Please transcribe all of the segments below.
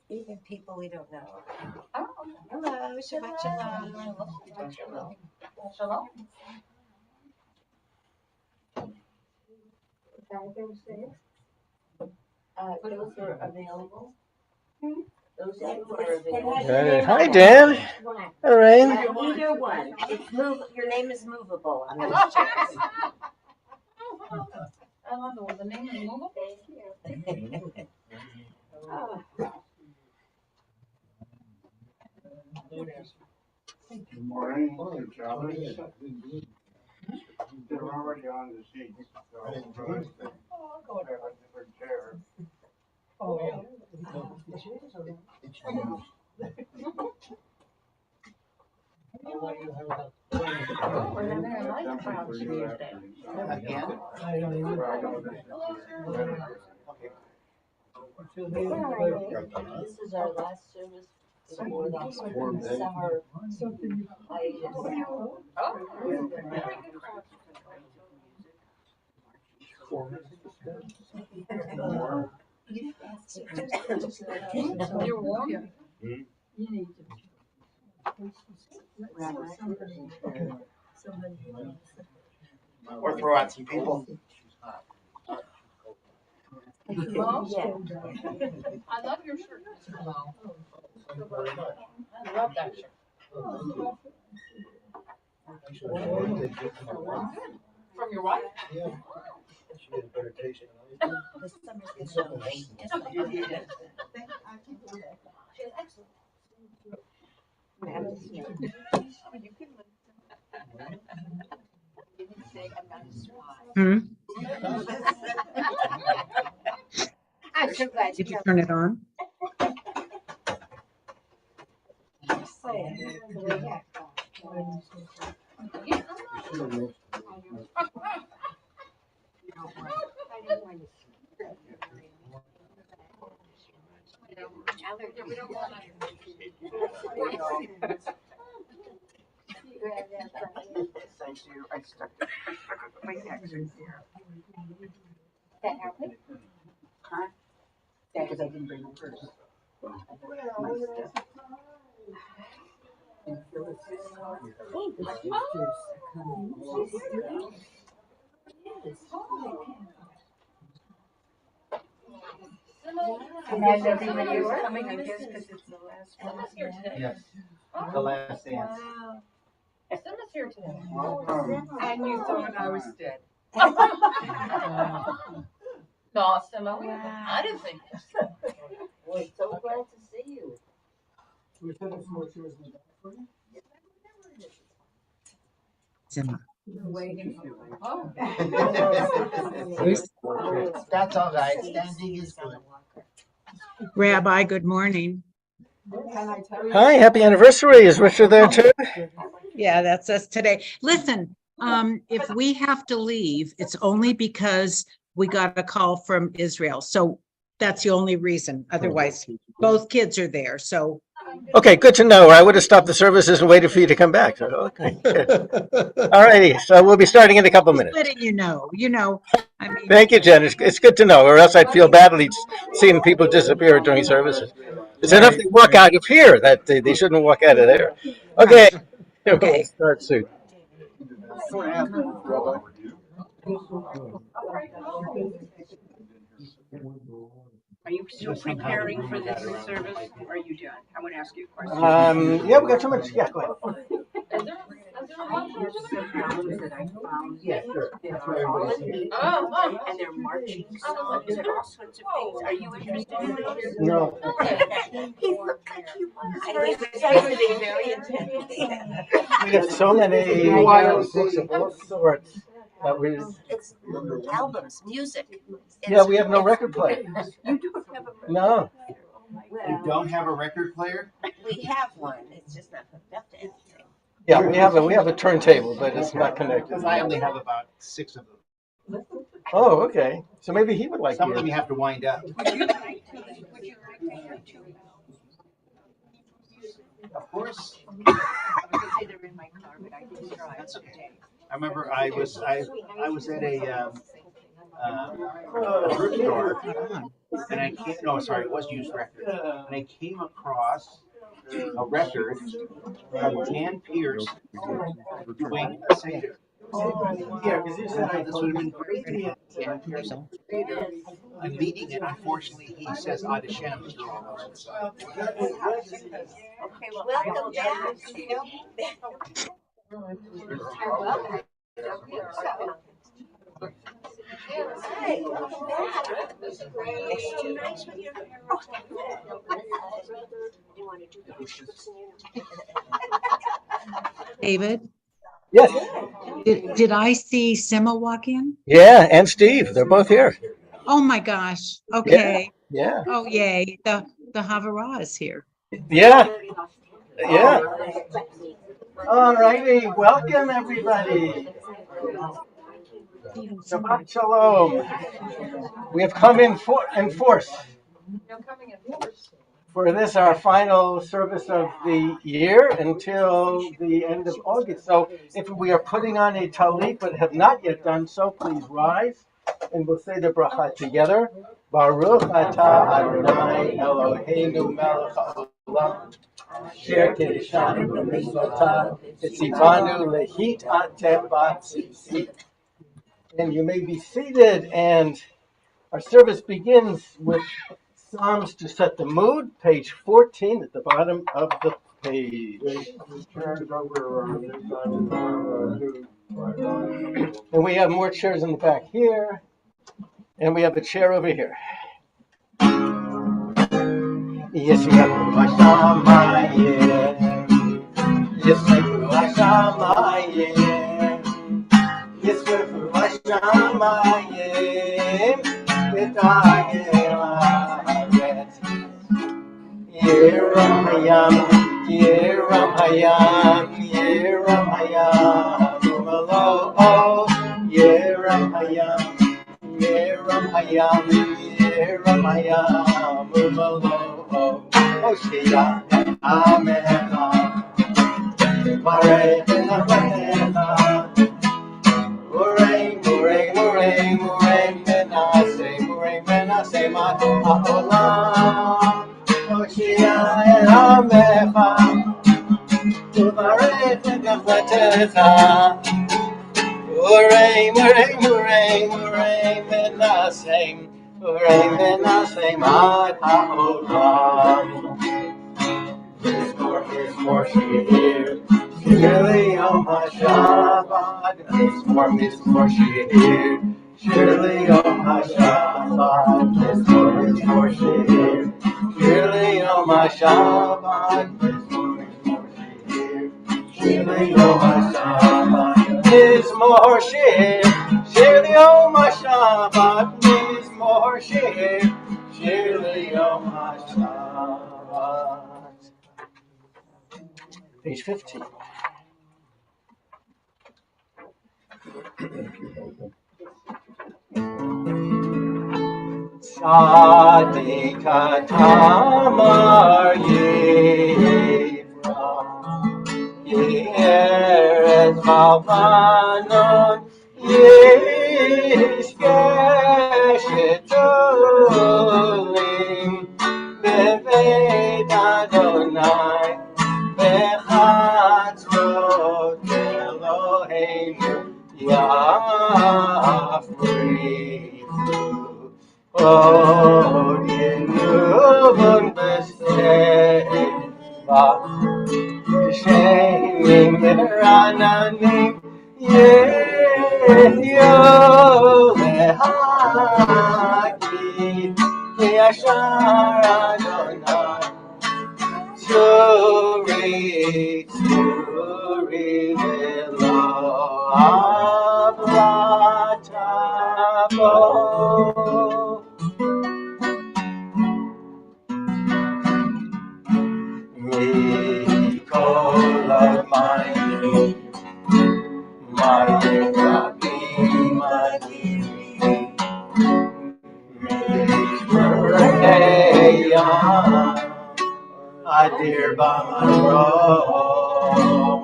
Even people we don't know. Oh, Hello, Shabbat Shalom. Shabbat Shalom. Shalom. Those are available. Those are available. Hi, Dan. All right. Either one. It's your name is movable on those chairs. I love the name is movable. Thank you. Oh. Good morning. Good job. They're already on the sheets. So I'll go to a different chair. Oh. We're having a light crowd Tuesday. Again? This is our last service before the summer hiatus. Oh, very good crowd. You're warm? You need Or throw out some people. Yeah. I love your shirt, Mr. Lau. I love that shirt. From your wife? The summer's gonna go late. Just like that. She's excellent. You can say I'm not a spy. I'm so glad Did you turn it on? I stuck it right next to here. That happen? Huh? Yeah, because I didn't bring my purse. And as everybody is coming, I guess, because it's the last one. Here today. Yes. The last dance. Simma's here today. And you thought I was dead. No, Simma, I didn't think. We're so glad to see you. We said there's more chairs in the back for you? Zimmer. Oh. That's all right. Standing is good. Rabbi, good morning. Hi, happy anniversary. Is Richard there too? Yeah, that's us today. Listen, if we have to leave, it's only because we got a call from Israel. So that's the only reason. Otherwise, both kids are there. So. Okay, good to know. I would have stopped the services and waited for you to come back. So, okay. All righty. So we'll be starting in a couple minutes. Letting you know, I mean. Thank you, Jen. It's good to know, or else I'd feel badly seeing people disappear during services. It's enough they walk out of here that they shouldn't walk out of there. Okay. Okay. We'll start soon. Are you still preparing for this service, or are you done? I want to ask you a question. Yeah, we got 2 minutes. Yeah, go ahead. That I found. Yeah, sure. That are all in meat, and they're marching songs and all sorts of things. Are you interested in those? No. He looked like he was. I was actually very intimidating. We have so many books of all sorts. It's albums, music. Yeah, we have no record player. You do have a. No. You don't have a record player? We have one. It's just not hooked up to anything. Yeah, we have a turntable, but it's not connected. Because I only have about 6 of them. Oh, okay. So maybe he would like Some of them you. you have to wind up. Would you like to hear two? Of course. I was gonna say they're in my car, but I didn't drive today. I remember I was at thrift store, Not on. and I came, no, sorry, it was used record. And I came across a record of Dan Pierce doing a Seder. Yeah, because this would have been great to have Dan Pierce So, I'm leading it. Unfortunately, he says Ad Hashem through all of it. So. Okay, well, welcome back. Hi, welcome back. It's so nice with your hair. You want to do the dishes? David, Yes. did I see Sima walk in? Yeah, and Steve, they're both here. Oh my gosh. Okay. Yeah. Oh, yay. The Havara is here. Yeah. Yeah. All righty. Welcome, everybody. Shabbat Shalom. We have come in force for this, our final service of the year until the end of August. So if we are putting on a talit but have not yet done so, please rise and we'll say the bracha together. Baruch atah Adonai Eloheinu melech haolam asher kiddushanu b'mitzvotav v'tzivanu lehitateh b'tzitzit. And you may be seated, and our service begins with Psalms to set the mood, page 14 at the bottom of the page. And we have more chairs in the back here, and we have a chair over here. Yes, we have Yes, Yeram hayam, Yeram hayam, Yeram hayam, umalo, Yeram hayam, Yeram hayam, Yeram hayam, umalo, Oshia, Amena, Mare, Mena, Mure, Mure, Mure, Mure, Menase, Matola. Oshia Amecha, Uvarech Gafletecha, Urei, Murei, Murei, Murei, Menasem, Urei, Menasem, Ad HaOlam. His more Shir, Shirley Yom HaShabbat, His more Shir, Shirley Yom HaShabbat, His more Shir. Shirley Yom HaShabbat, Shirley Yom HaShabbat, Mizmor Shir, Shirley Yom HaShabbat, Mizmor Shir, Shirley Yom HaShabbat. Page 15. Tzadik Tamar Yivra, Yered Valvanon, Yishkeshetulim, Beveit Adonai, Bechatzrot Eloheinu, Yafrichu. Oh, Yenuvon B'Seva, Shemim Rananim, Yehaki, Yashar Adonai, Turi, Velo, Ablatabo. Call of my Rabbi, my Adir Bamaro,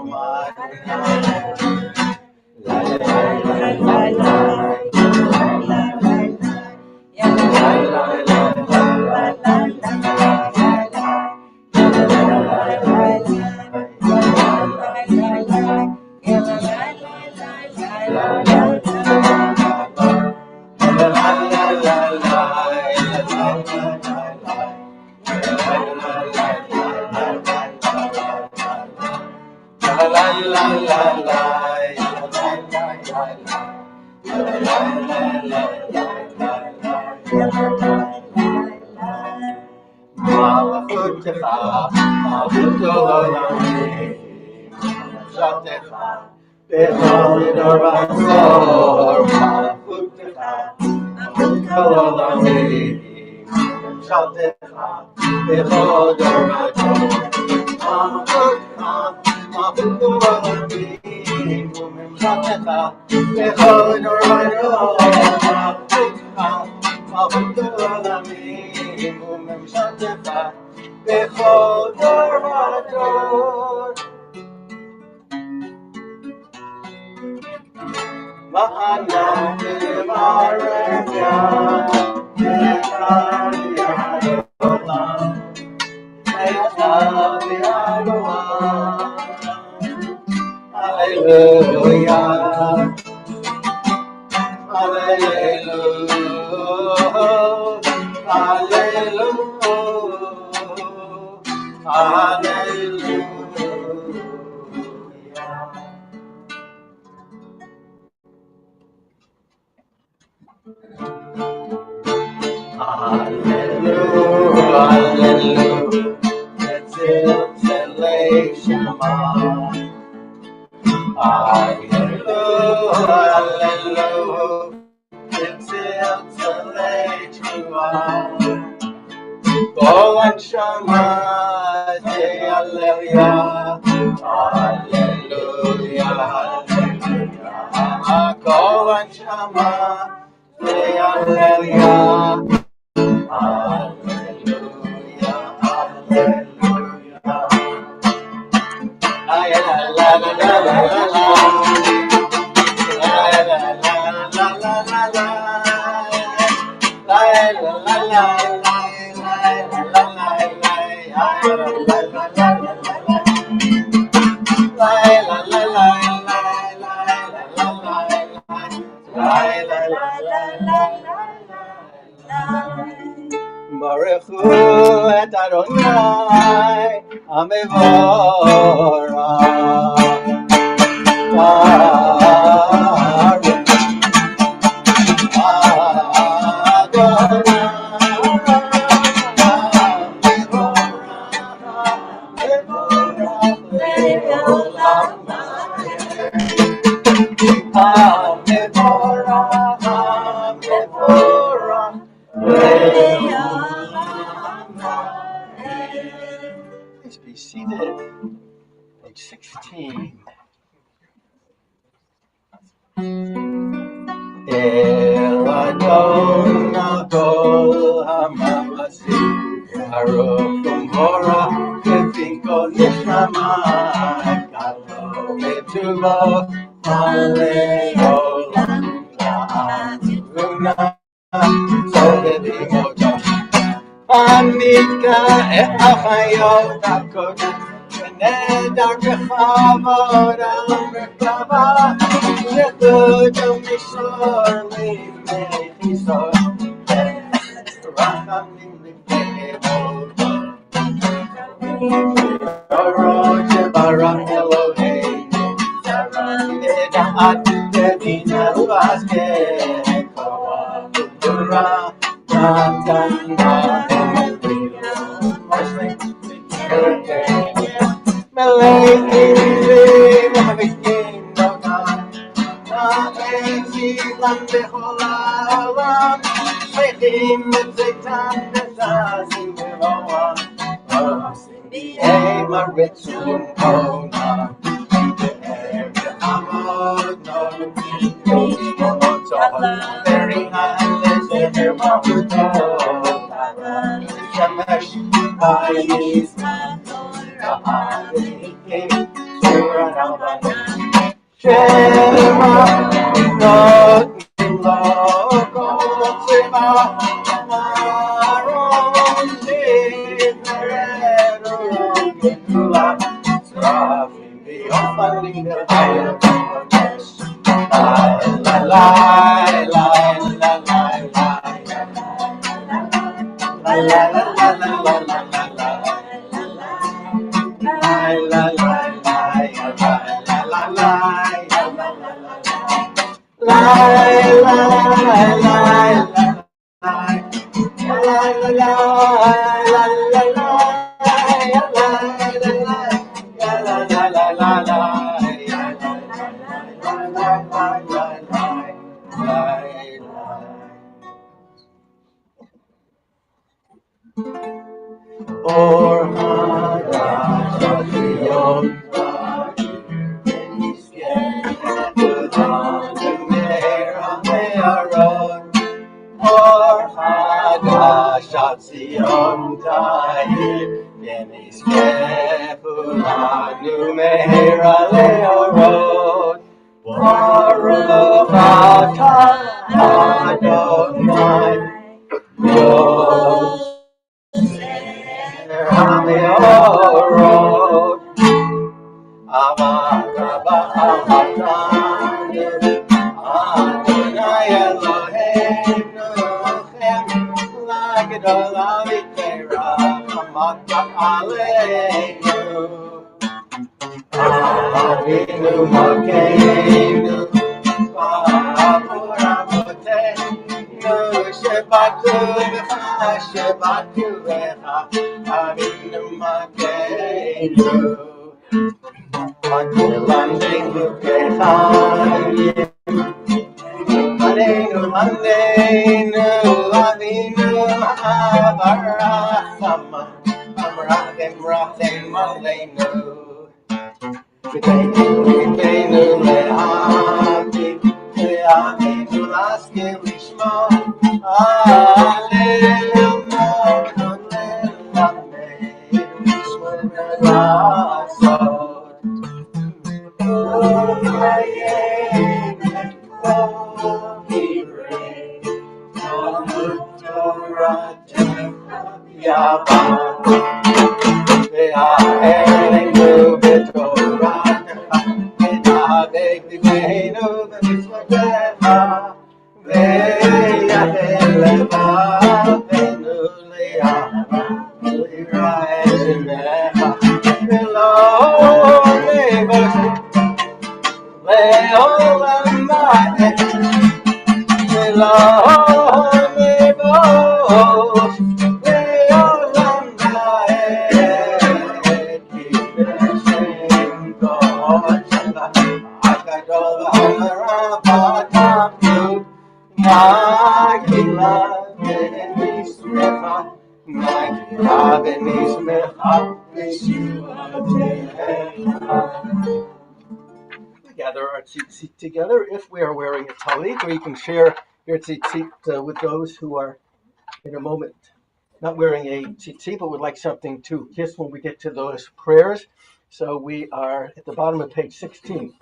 my la la la la la la. Please be seated. Page 16. El Adon Kol Hamavasi Aruch Umora Kefinko Nishama Kalo Metuvo Aleolam La'atuna Sobedimoto Anika Achayot HaKodesh V'nedar Bechavod Merkava Yechudom Mishor Livnei Chisor Rachamim Livnei Evodo Baruch Shebarach Eloheinu Nida'at Devina Uvazkecho Ura Natan Ha'elim Melechim Havikim Notam Ha'ezilam Bechol Ha'olam Sheichim Etzetam B'Tazim B'Roam Osim B'Ei Maritzum Onam Be'er Be'amod Notim B'Motzot Very Ha'lezer Mahutot Shemesh Ba'yis Shema not loco Shema Maron Diferero Mitula Srafim B'Yofalim B'Ayat La la la la la la la Gather our tzitzit together if we are wearing a talit, or you can share your tzitzit with those who are in a moment not wearing a tzitzit but would like something to kiss when we get to those prayers. So we are at the bottom of page 16.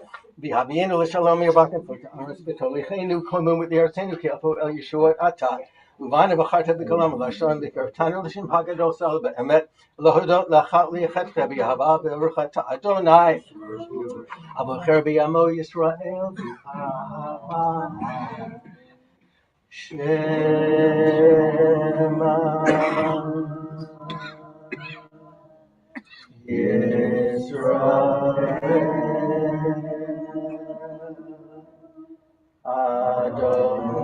V'havienu l'shalom yirbakim v'ta'aretz v'tolichenu komu v'tiartenu ki'afu el Yeshua ata uvanu v'charta v'kolam v'lashon v'kartanu l'shem hagadol sal be'emet l'hodot l'achat li'achetcha v'yahava v'ruchata Adonai abocher b'yamo Yisrael v'ahava Shema Yisrael Adonai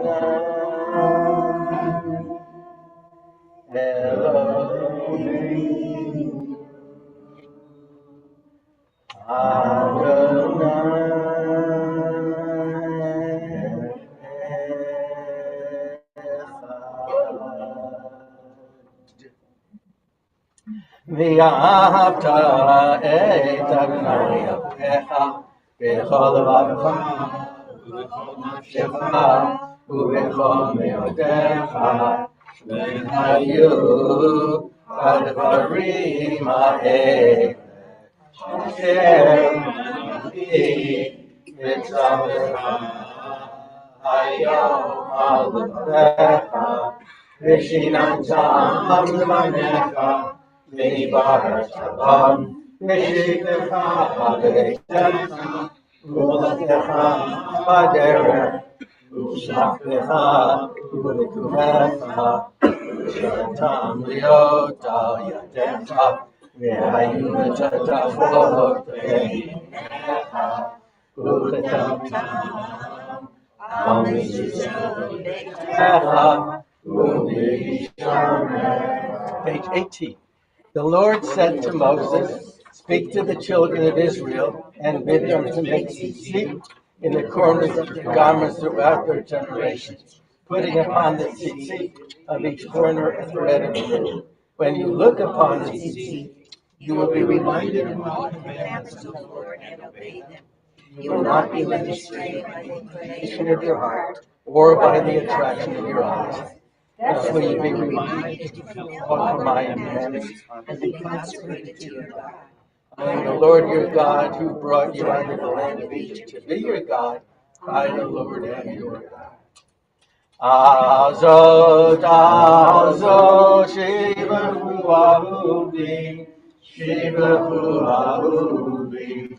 Elohim Adonai ואהבת את אדוני אלוהיך בכל לבבך ובכל נפשך ובכל מאודך והיו הדברים האלה אשר אנוכי מצווך היום על לבבך ושיננתם לבניך וניברת בם ושיתך בביתך ובלתך בדרך ובשלחתך ובמקומך Tam liot al yadecha, ve'hayu metatafot beinecha, uchetamtam al mizbecha, u'mishamer. Page 18. The Lord said to Moses, "Speak to the children of Israel and bid them to make tzitzit in the corners of their garments throughout their generations, putting upon the tzitzit of each corner a thread of blue. When you look upon the tzitzit, you will be reminded of all the commandments of the Lord and obey them. You will not be led astray by the inclination of your heart or by the attraction of your eyes. Thus will you be reminded to fulfill all my commandments and be consecrated to your God. I am the Lord your God who brought you out of the land of Egypt to be your God. I, the Lord, am your God." Azot, azot, shivahu ahuvi, shivahu ahuvi.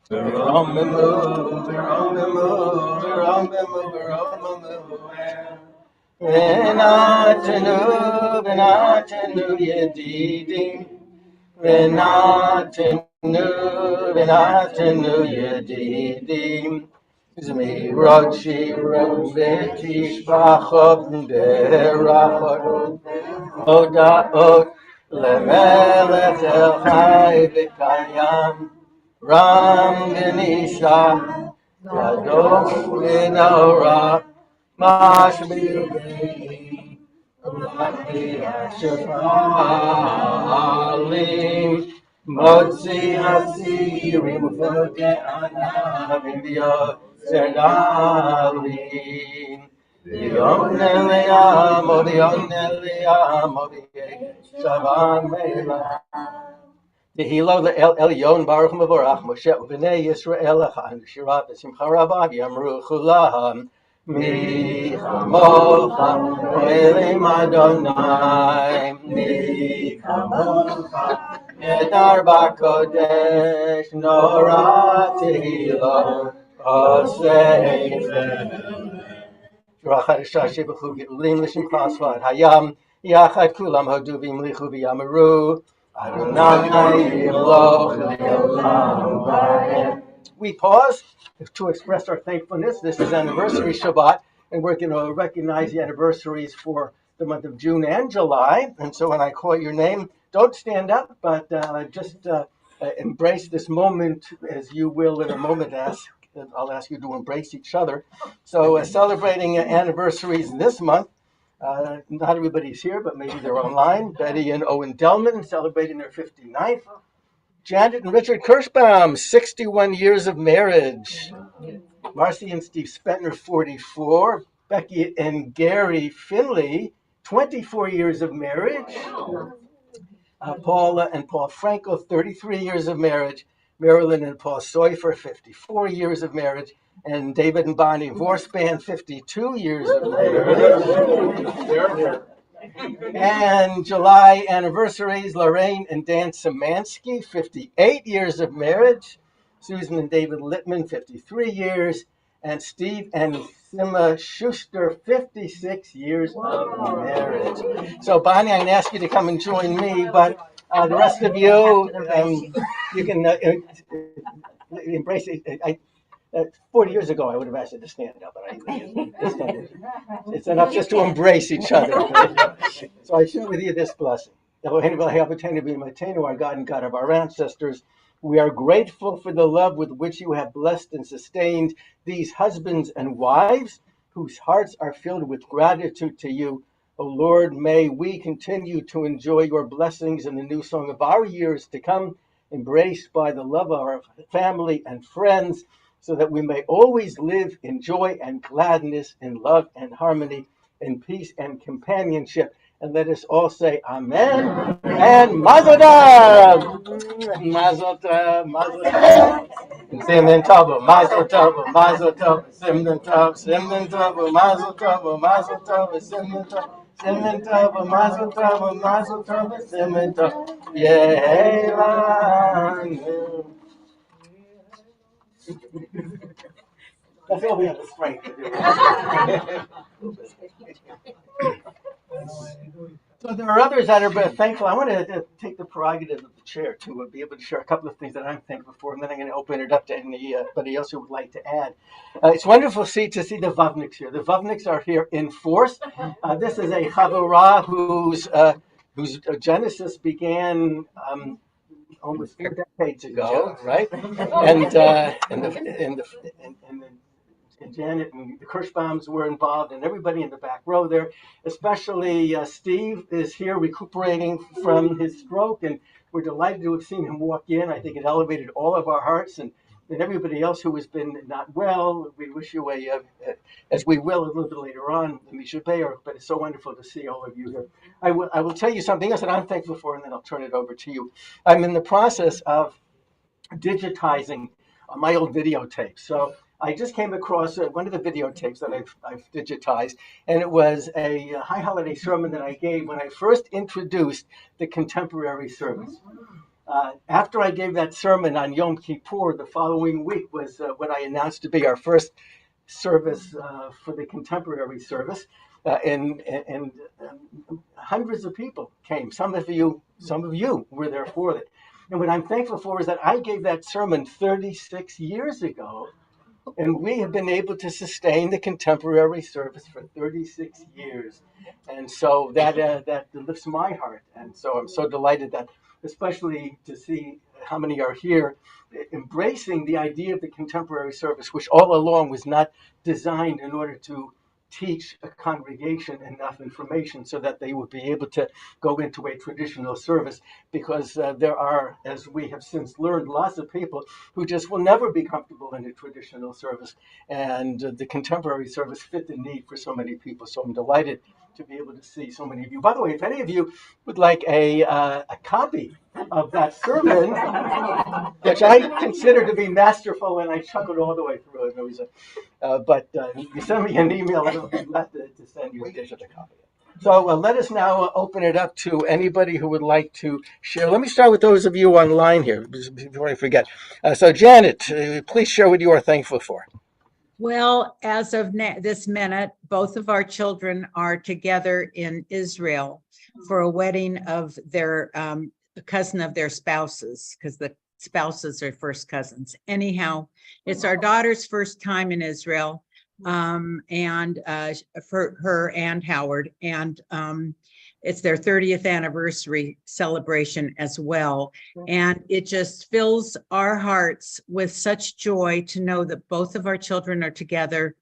Veromimu, veromimu, veromimu, veromimu. Venatenu, venatenu, yedidi. Venatenu, venatenu, yedidi. Zmi rochi robetish bachot derachot odaot lemelech el chai v'kayam ram v'nisha gadol v'nora mashbi Shafalim Motzi Hasirim Fote Anavim Serdalim Yoneliam Yoneliam Shavan Mela Tehilo El Elyon Baruch Mavorach Moshe Bnei Yisrael Echan Shirav Simcha Rabav Yamru Chulam Mi Chamocha Elim Adonai Mi Chamocha Et Arba Kodesh Nora Tehilo Osei Rachad Shashi B'chu Geulim L'Shem Chasvad Hayam Yachad Kulam Hoduvim Lichu V'Yamaru Adonai Eloch Le'olam Va'ed. We pause to express our thankfulness. This is anniversary Shabbat, and we're going to recognize the anniversaries for the month of June and July. And so when I call your name, don't stand up, but just embrace this moment as you will in a moment. I'll ask you to embrace each other. So celebrating anniversaries this month. Not everybody's here, but maybe they're online. Betty and Owen Delman celebrating their 59th. Janet and Richard Kirschbaum, 61 years of marriage. Marcy and Steve Spentner, 44. Becky and Gary Finley, 24 years of marriage. Paula and Paul Franco, 33 years of marriage. Marilyn and Paul Soifer, 54 years of marriage. And David and Bonnie Vorspan, 52 years of marriage. And July anniversaries, Lorraine and Dan Szymanski, 58 years of marriage. Susan and David Littman, 53 years. And Steve and Sima Schuster, 56 years of marriage. So Bonnie, I'm going to ask you to come and join me, but the rest of you, you can embrace it. 40 years ago, I would have asked you to stand up, but it's enough just to embrace each other. So I share with you this blessing. Our God and God of our ancestors, we are grateful for the love with which you have blessed and sustained these husbands and wives whose hearts are filled with gratitude to you. O Lord, may we continue to enjoy your blessings in the new song of our years to come, embraced by the love of our family and friends, so that we may always live in joy and gladness, in love and harmony, in peace and companionship. And let us all say Amen and Mazel Tov! Mazel Tov, Mazel Tov. Simon Tov, Mazel Tov, Mazel Tov, Simon Tov, Simon Tov, Mazel Tov, Mazel Tov, Simon Tov, Simon Tov, Mazel Tov, Mazel Tov, Simon Tov. Yelan. That's all we have the strength to do. So there are others that are thankful. I want to take the prerogative of the chair to be able to share a couple of things that I'm thankful for, and then I'm going to open it up to anybody else who would like to add. It's wonderful to see the Vavniks here. The Vavniks are here in force. This is a Chavurah whose genesis began almost 4 decades ago, right? And Janet and the Kirschbaums were involved, and everybody in the back row there, especially Steve is here recuperating from his stroke, and we're delighted to have seen him walk in. I think it elevated all of our hearts, and everybody else who has been not well. We wish you as we will a little bit later on, Misha Bayer, but it's so wonderful to see all of you here. I will tell you something else that I'm thankful for, and then I'll turn it over to you. I'm in the process of digitizing my old videotapes. So I just came across one of the videotapes that I've digitized, and it was a high holiday sermon that I gave when I first introduced the contemporary service. After I gave that sermon on Yom Kippur, the following week was what I announced to be our first service for the contemporary service, and hundreds of people came. Some of you were there for it. And what I'm thankful for is that I gave that sermon 36 years ago, and we have been able to sustain the contemporary service for 36 years. And so that lifts my heart. And so I'm so delighted that, especially to see how many are here, embracing the idea of the contemporary service, which all along was not designed in order to teach a congregation enough information so that they would be able to go into a traditional service, because there are, as we have since learned, lots of people who just will never be comfortable in a traditional service, and the contemporary service fit the need for so many people. So I'm delighted to be able to see so many of you. By the way, if any of you would like a copy of that sermon, which I consider to be masterful, and I chuckled all the way through it. It was but you send me an email, and I'll be glad to send you a digital copy. So let us now open it up to anybody who would like to share. Let me start with those of you online here before I forget. So Janet, please share what you are thankful for. Well, as of this minute, both of our children are together in Israel for a wedding of their cousin of their spouses, because the spouses are first cousins. Anyhow, it's our daughter's first time in Israel, and for her and Howard, and it's their 30th anniversary celebration as well. And it just fills our hearts with such joy to know that both of our children are together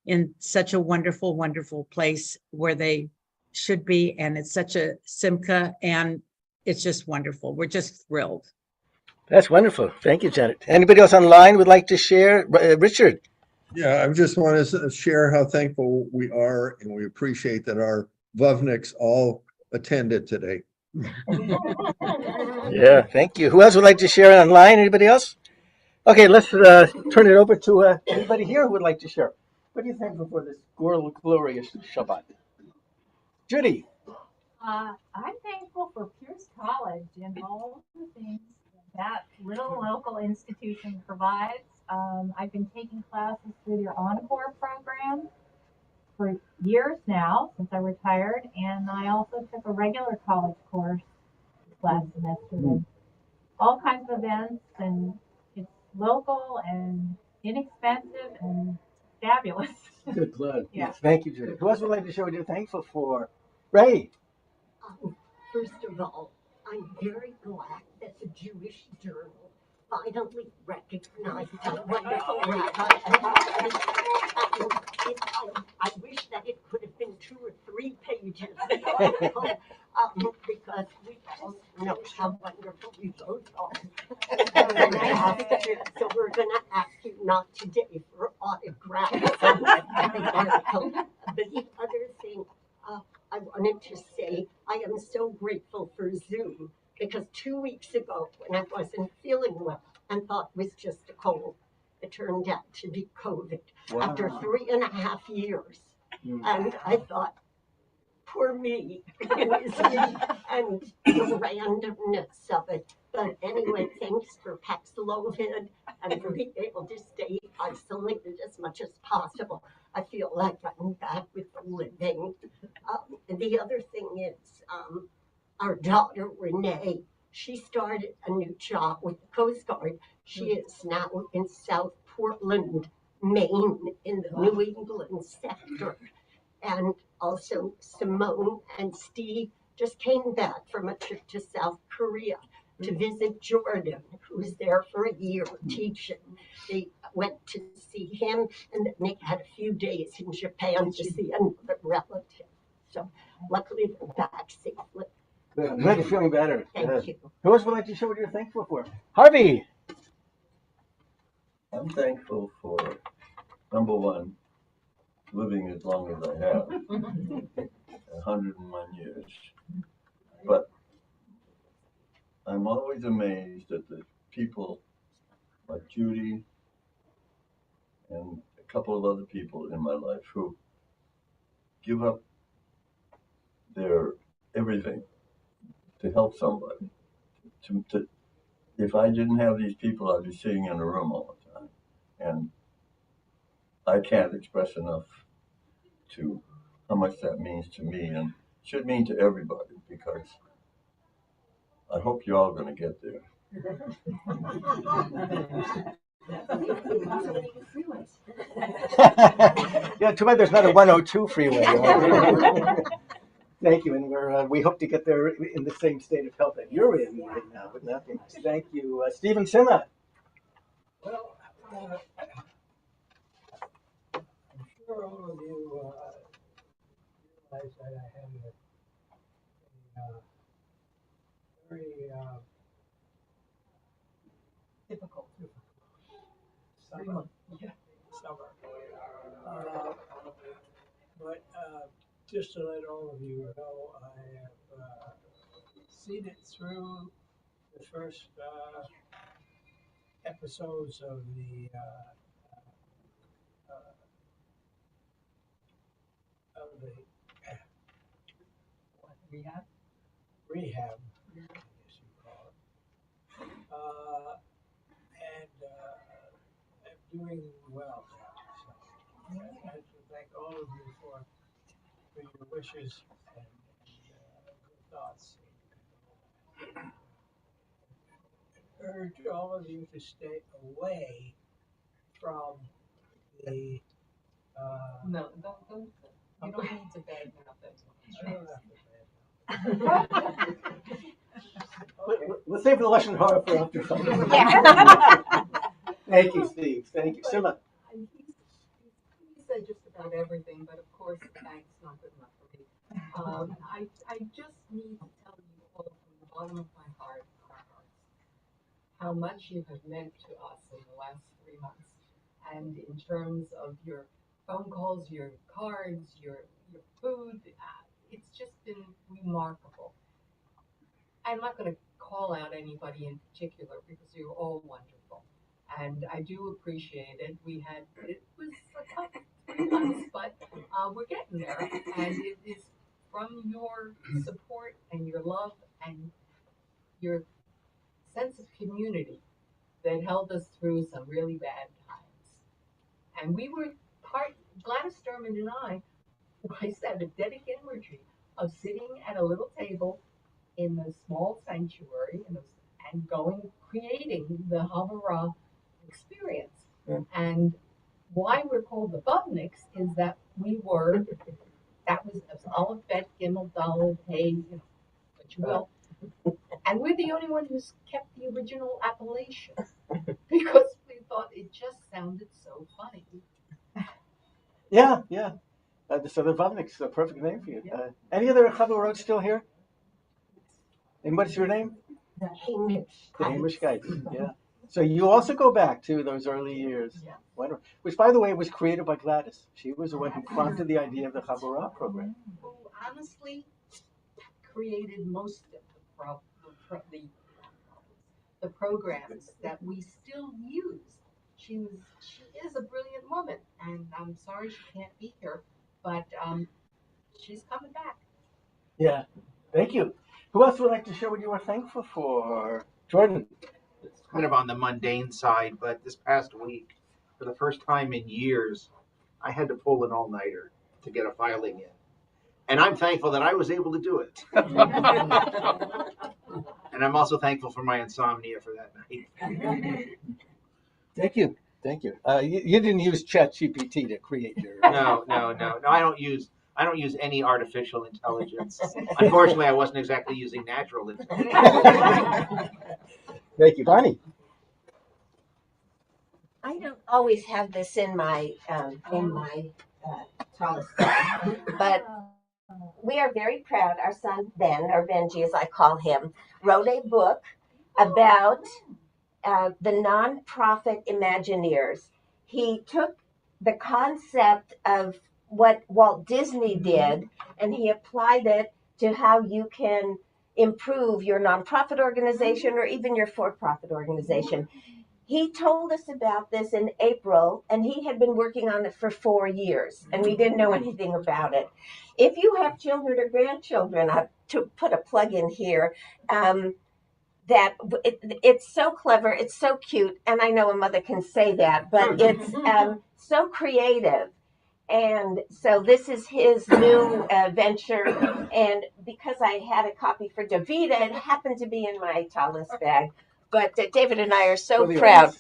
in such a wonderful, wonderful place where they should be. And it's such a simcha, and it's just wonderful. We're just thrilled. That's wonderful. Thank you, Janet. Anybody else online would like to share? Richard? Yeah, I just want to share how thankful we are, and we appreciate that our Vavniks all attended today. Yeah, thank you. Who else would like to share online? Anybody else? Okay, let's turn it over to anybody here who would like to share. What are you thankful for this glorious Shabbat? Judy? I'm thankful for Pierce College and all the things that little local institution provides. I've been taking classes through their Encore program for years now, since I retired, and I also took a regular college course last semester, and all kinds of events, and it's local and inexpensive and fabulous. Good plug. Yeah. Yes, thank you, Judy. Who else would like to share what you're thankful for? Ray? First of all, I'm very glad that the Jewish Journal finally recognized how wonderful rabbi. I wish that it could have been 2 or 3 pages, because we all know how wonderful we both are. So we're going to ask you not today for autographs. But the other thing I wanted to say, I am so grateful for Zoom, because 2 weeks ago, when I wasn't feeling well and thought it was just a cold, it turned out to be COVID. Wow. After 3.5 years. And I thought, poor me, and the randomness of it. But anyway, thanks for Paxlovid and for being able to stay isolated as much as possible. I feel like I'm back with the living. The other thing is, our daughter Renee. She started a new job with the Coast Guard. She is now in South Portland, Maine, in the New England sector. And also Simone and Steve just came back from a trip to South Korea to visit Jordan, who's there for a year teaching. They went to see him, and then they had a few days in Japan to see another relative. So luckily they're back safely. Good. I'm glad you're feeling better. Thank Good. you. Who else would like to share what you're thankful for? Harvey. I'm thankful for, number one, living as long as I have, 101 years. But I'm always amazed at the people like Judy and a couple of other people in my life who give up their everything to help somebody. If I didn't have these people, I'd be sitting in a room all the time. And I can't express enough to how much that means to me and should mean to everybody, because I hope you're all going to get there. Yeah, too bad there's not a 102 freeway. Thank you, and we hope to get there in the same state of health that you're in right now, but nothing. Thank you. Stephen Sima. Well, I'm sure all of you realize that I had a very Difficult. summer. Summer. But just to let all of you know, I have seen it through the first episodes of the rehab, I guess you call it. And I'm doing well now. So I'd like to thank all of you for your wishes and good thoughts. Urge all of you to stay away from the. No, don't. You don't need to bad mouth it. I don't have to bad mouth. We'll save the Russian horror for after something. Thank you, Steve. Thank you. Sima. He said just about everything, but of course, thanks not good enough for me. I just need to tell you all from the bottom of my heart, how much you have meant to us in the last 3 months. And in terms of your phone calls, your cards, your food, it's just been remarkable. I'm not going to call out anybody in particular because you're all wonderful. And I do appreciate it. It was a tough 3 months, but we're getting there. And it is from your support and your love and your sense of community that held us through some really bad times. And we were Gladys Sturman and I had a dedicated retreat of sitting at a little table in the small sanctuary and creating the Havara experience. Yeah. And why we're called the Bubniks is that that was Aleph, Bet, Gimel, Daled, Hey, what you will. And we're the only one who's kept the original appellation because we thought it just sounded so funny. Yeah. So the Vavnik's a perfect name for you. Yeah. Any other Chavarot still here? And what's your name? The Hamish. The Hamish guys. Yeah. So you also go back to those early years. Yeah. Wonderful. Which, by the way, was created by Gladys. She was the one who prompted the idea of the Chavarot program. Who honestly created most of the programs that we still use. She is a brilliant woman, and I'm sorry she can't be here, but she's coming back. Yeah. Thank you. Who else would like to share what you are thankful for? Jordan. It's kind of on the mundane side, but this past week, for the first time in years, I had to pull an all-nighter to get a filing in. And I'm thankful that I was able to do it. And I'm also thankful for my insomnia for that night. Thank you. Thank you. You didn't use ChatGPT to create your. No. I don't use any artificial intelligence. Unfortunately, I wasn't exactly using natural intelligence. Thank you, Bonnie. I don't always have this in my Thomas bag, but we are very proud. Our son Ben, or Benji as I call him, wrote a book about the nonprofit Imagineers. He took the concept of what Walt Disney did and he applied it to how you can improve your nonprofit organization or even your for-profit organization. He told us about this in April, and he had been working on it for 4 years, and we didn't know anything about it. If you have children or grandchildren, I to put a plug in here, it's so clever, it's so cute, and I know a mother can say that, but it's so creative. And so this is his new venture, and because I had a copy for Davida, it happened to be in my Talis bag. But David and I are so proud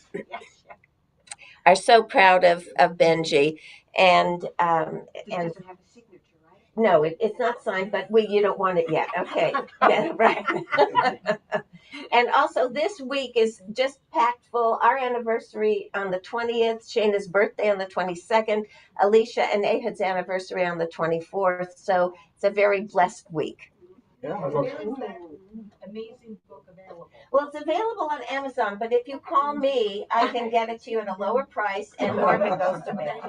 of Benji, and It doesn't have a signature, right? no, it's not signed, but you don't want it yet. Okay, yeah, right. And also this week is just packed full. Our anniversary on the 20th, Shayna's birthday on the 22nd, Alicia and Ehud's anniversary on the 24th. So it's a very blessed week. Yeah. Amazing book available. Well, it's available on Amazon, but if you call me, I can get it to you at a lower price, and Norman goes to mail.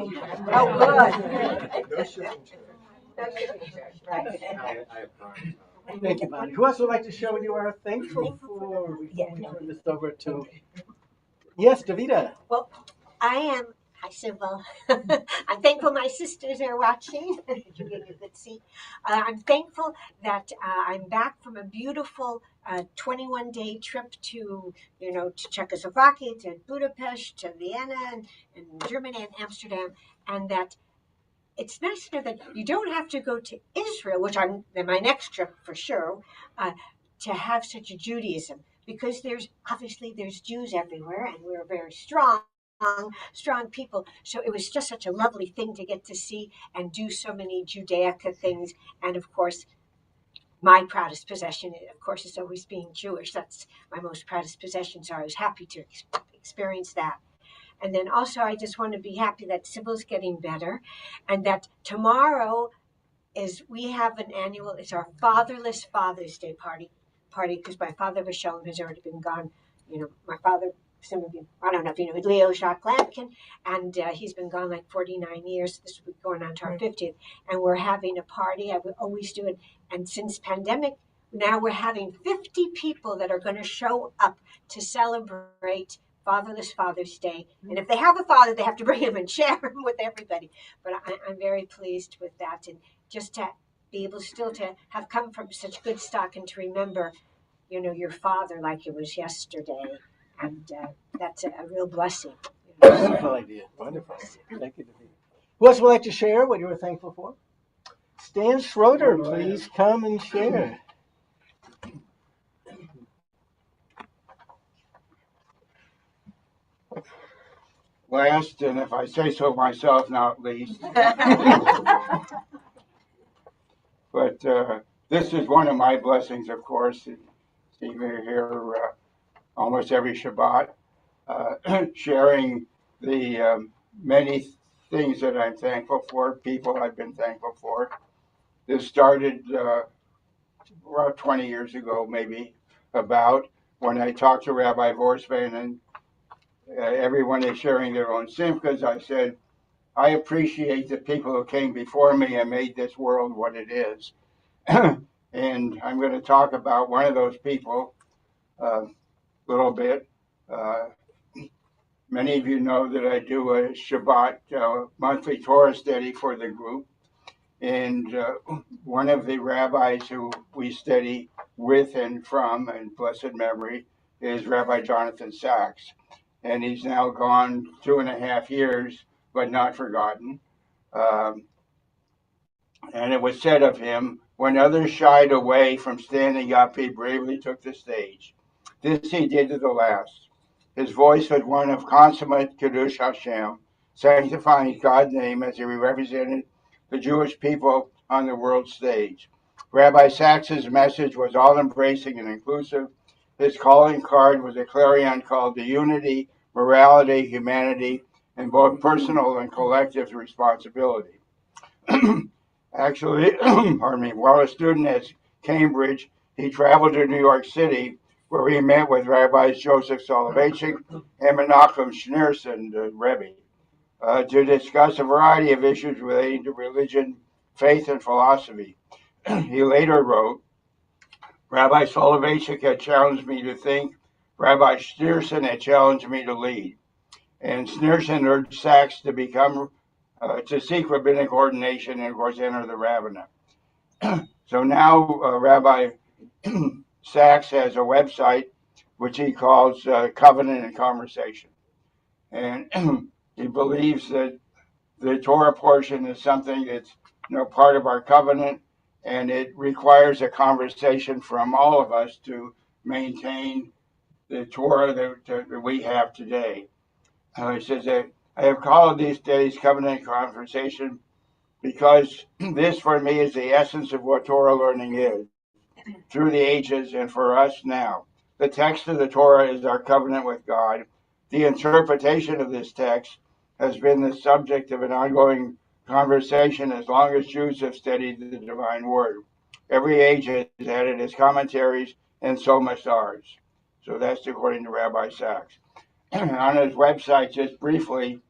Oh, good. No shipping charge. Right. Thank you, Bonnie. Who else would like to share what you are thankful for? We turn this over to. Yes, Davida. Well, I said, well, I'm thankful my sisters are watching. You give me a good seat. I'm thankful that I'm back from a beautiful 21-day trip to Czechoslovakia, to Budapest, to Vienna, and Germany, and Amsterdam, and that it's nice to know that you don't have to go to Israel, which I'm my next trip for sure, to have such a Judaism, because there's Jews everywhere, and we're very strong people. So it was just such a lovely thing to get to see and do so many Judaica things. And of course, my proudest possession, of course, is always being Jewish. That's my most proudest possession. So I was happy to experience that. And then also, I just want to be happy that Sybil's getting better, and that tomorrow we have an annual. It's our Fatherless Father's Day party because my father Vashon has already been gone. My father. Some of you, I don't know if you know, Leo Jacques Lampkin, and he's been gone like 49 years. This will be going on to our 50th, and we're having a party. I would always do it, and since pandemic, now we're having 50 people that are going to show up to celebrate Fatherless Father's Day. And if they have a father, they have to bring him and share him with everybody. But I'm very pleased with that, and just to be able still to have come from such good stock and to remember, your father like it was yesterday. And that's a real blessing. Wonderful idea. Wonderful. Thank you, Davida. Who else would like to share what you were thankful for? Stan Schroeder, please come and share. Last, and if I say so myself, not least. But this is one of my blessings, of course. Steve, you're here almost every Shabbat, sharing the many things that I'm thankful for, people I've been thankful for. This started about 20 years ago, maybe, about when I talked to Rabbi Vorspan, and everyone is sharing their own simchas. I said, I appreciate the people who came before me and made this world what it is. And I'm going to talk about one of those people a little bit. Many of you know that I do a Shabbat monthly Torah study for the group. And one of the rabbis who we study with and from, in blessed memory, is Rabbi Jonathan Sachs. And he's now gone 2.5 years, but not forgotten. And it was said of him, when others shied away from standing up, he bravely took the stage. This he did to the last. His voice was one of consummate Kiddush Hashem, sanctifying God's name as he represented the Jewish people on the world stage. Rabbi Sachs's message was all-embracing and inclusive. His calling card was a clarion call to unity, morality, humanity, and both personal and collective responsibility. Actually, pardon me, while a student at Cambridge, he traveled to New York City, where he met with Rabbis Joseph Soloveitchik and Menachem Schneerson, the Rebbe, to discuss a variety of issues relating to religion, faith, and philosophy. He later wrote, Rabbi Soloveitchik had challenged me to think, Rabbi Schneerson had challenged me to lead. And Schneerson urged Sachs to become to seek rabbinic ordination and, of course, enter the rabbinate. So now Rabbi Sachs has a website which he calls Covenant and Conversation. And he believes that the Torah portion is something that's part of our covenant, and it requires a conversation from all of us to maintain the Torah that we have today. He says that I have called these days Covenant Conversation because this for me is the essence of what Torah learning is through the ages and for us now. The text of the Torah is our covenant with God. The interpretation of this text has been the subject of an ongoing conversation as long as Jews have studied the divine word. Every age has added its commentaries, and so must ours. So that's according to Rabbi Sachs. On his website, just briefly,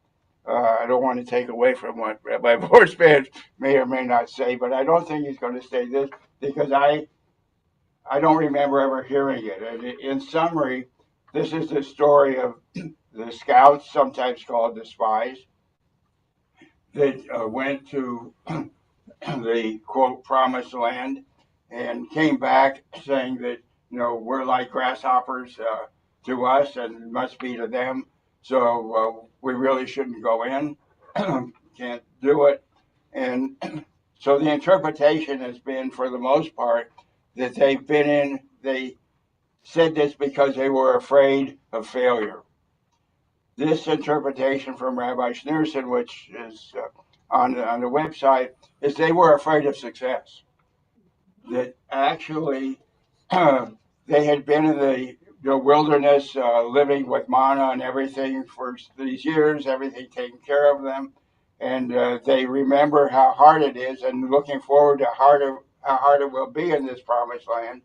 I don't want to take away from what Rabbi Borsman may or may not say, but I don't think he's going to say this because I don't remember ever hearing it. And in summary, this is the story of the scouts, sometimes called the spies, that went to the quote promised land and came back saying that we're like grasshoppers to us and it must be to them. So we really shouldn't go in, can't do it. And so the interpretation has been, for the most part, that they said this because they were afraid of failure. This interpretation from Rabbi Schneerson, which is on the website, is they were afraid of success. That actually they had been in the wilderness, living with manna and everything for these years, everything taken care of them, and they remember how hard it is, and looking forward to how hard it will be in this promised land.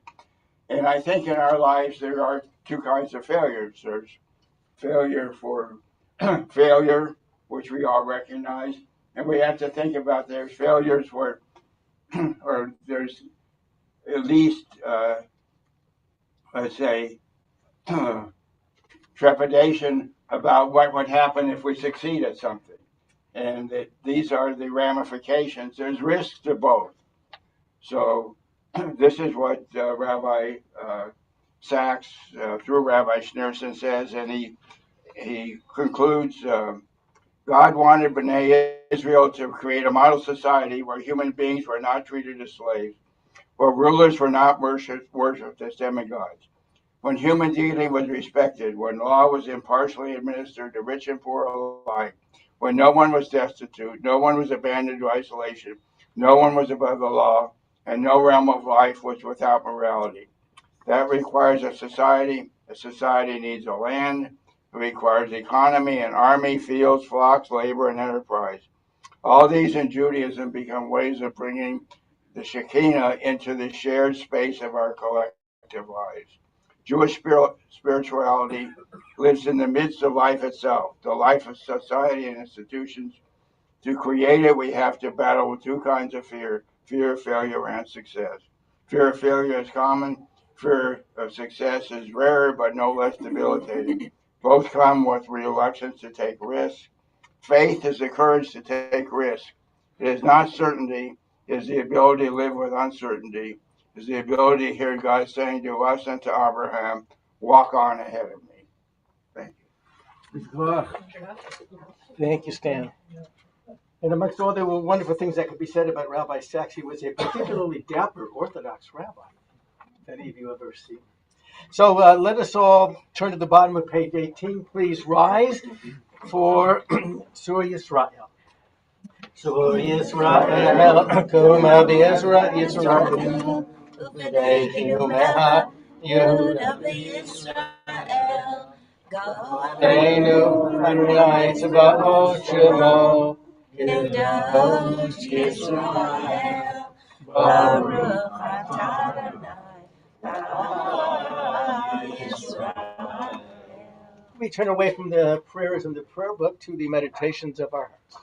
And I think in our lives there are two kinds of failures. There's failure for failure, which we all recognize, and we have to think about there's failures where, or there's at least, let's say, trepidation about what would happen if we succeed at something. And that these are the ramifications. There's risks to both. So this is what Rabbi Sachs, through Rabbi Schneerson, says, and he concludes, God wanted B'nai Israel to create a model society where human beings were not treated as slaves, where rulers were not worshipped as demigods, when human dignity was respected, when law was impartially administered to rich and poor alike, when no one was destitute, no one was abandoned to isolation, no one was above the law, and no realm of life was without morality. That requires a society. A society needs a land. It requires economy, an army, fields, flocks, labor, and enterprise. All these in Judaism become ways of bringing the Shekinah into the shared space of our collective lives. Jewish spirituality lives in the midst of life itself, the life of society and institutions. To create it, we have to battle with two kinds of fear: fear of failure and success. Fear of failure is common. Fear of success is rarer, but no less debilitating. Both come with reluctance to take risks. Faith is the courage to take risks. It is not certainty, it is the ability to live with uncertainty. It is the ability to hear God saying to us and to Abraham, walk on ahead of me. Thank you. Thank you, Stan. And amongst all the wonderful things that could be said about Rabbi Sachs, he was a particularly dapper Orthodox rabbi, if any of you have ever seen. So let us all turn to the bottom of page 18. Please rise for Sur Yisrael. Sur Yisrael, Kuma B'Yisrael, Yisrael, V'dehi Umeha, Yehuda B'Yisrael, Goleinu, Adonai Tzvaot Shemo, Kadosh Yisrael, Baruch Atah Adonai Yisrael. We turn away from the prayers in the prayer book to the meditations of our hearts.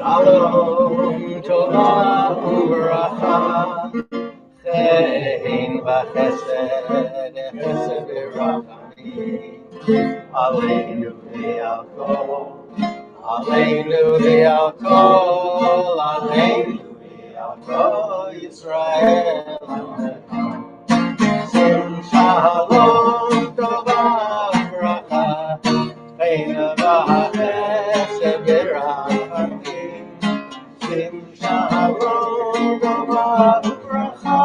Shalom, Tova, Uvracha, Chein v'chesed, chesed v'rachamim, Aleinu v'yakol, Aleinu v'yakol, Aleinu v'yakol, Yisrael. Sim Shalom, Tova, Uvracha, Chein v'chesed v'rachamim, Sim Shalom, Tova, Uvracha,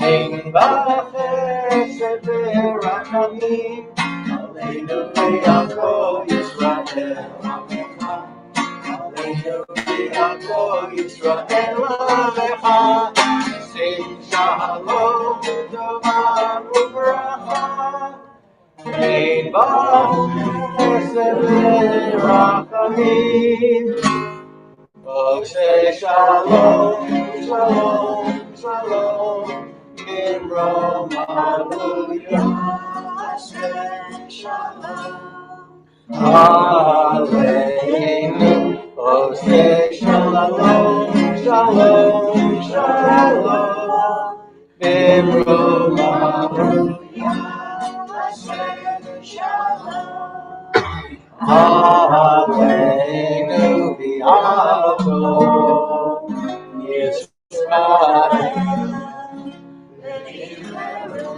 Ein v'chesed v'rachamim, Aleinu v'yakol Yisrael. Aleinu v'yakol Yisrael alecha. Sim Shalom, Tova, Uvracha. Ein v'chesed v'rachamim. Oh, say shalom, shalom, shalom, Nimrom hallelujah, say shalom, Aleinu. Oh, say shalom, shalom, shalom, Nimrom hallelujah, say shalom. Aleinu v'yakol Yisrael v'nimeru.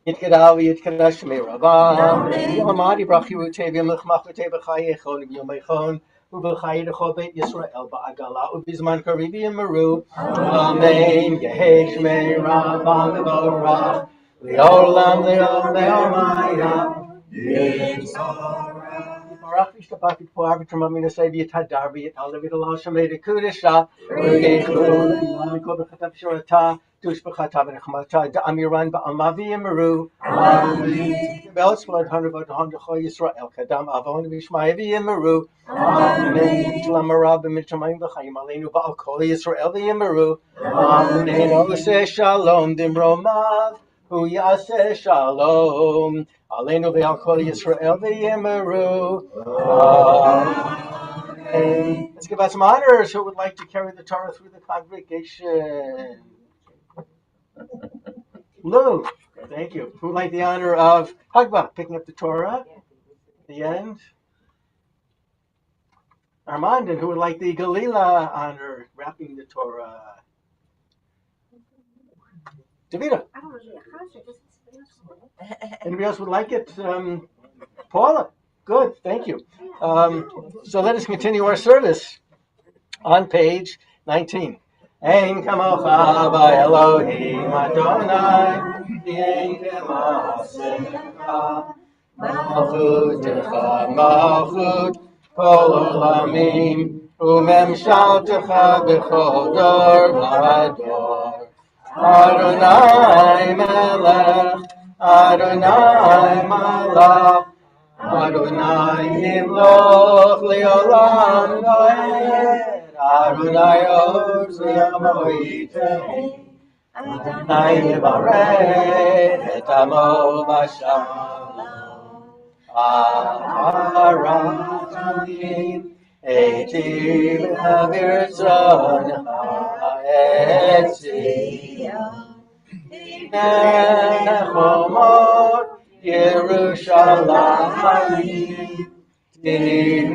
Yitkadal v'yitkadash shmei Rabban Yomadi brachi v'utei v'yamlech v'utei b'chayechon v'yomeichon U'v'chayidecho beit Yisrael ba'agala u'bizman kariv v'yimeru. Amen. Yehei shmei Rabban v'vorach Le'olam le'omayam Yisrael v'yishtabach v'tpoar v'trama minasei v'yitadar v'yitalev v'yitala shemei v'kudesha v'yichlu v'yikol b'chatav shorata Dush b'chatav v'nechmata da'amiran ba'ama v'yimeru. Amen. Belts blood hundred v'cho Yisrael kadam avon v'yishmai v'yimeru. Amen. Tlamarav b'mitchamayim v'chayim aleinu ba'al kol Yisrael v'yimeru. Amen. Oseh shalom dimromav hu yaseh shalom aleinu v'al kol Yisrael v'yimeru. Amen. Let's give out some honors. Who would like to carry the Torah through the congregation? Lou, thank you. Who would like the honor of Hagba, picking up the Torah at the end? Armand, and who would like the Galila honor, wrapping the Torah? Davida. Anybody else would like it? Paula, good, thank you. So let us continue our service on page 19. Ein kamocha ba'Elohim Adonai, ein k'maasecha, malchutecha malchut kol olamim, u'memshaltecha b'chol dor v'dor. Adonai melech Adonai malach, Adonai himloch leolam vaed, Adonai oz le'amo yiteh, Adonai yivarech et amo b'shalom. Aharavim eitiv v'virtzoncha et Zion. Nechomot Yerushalayim,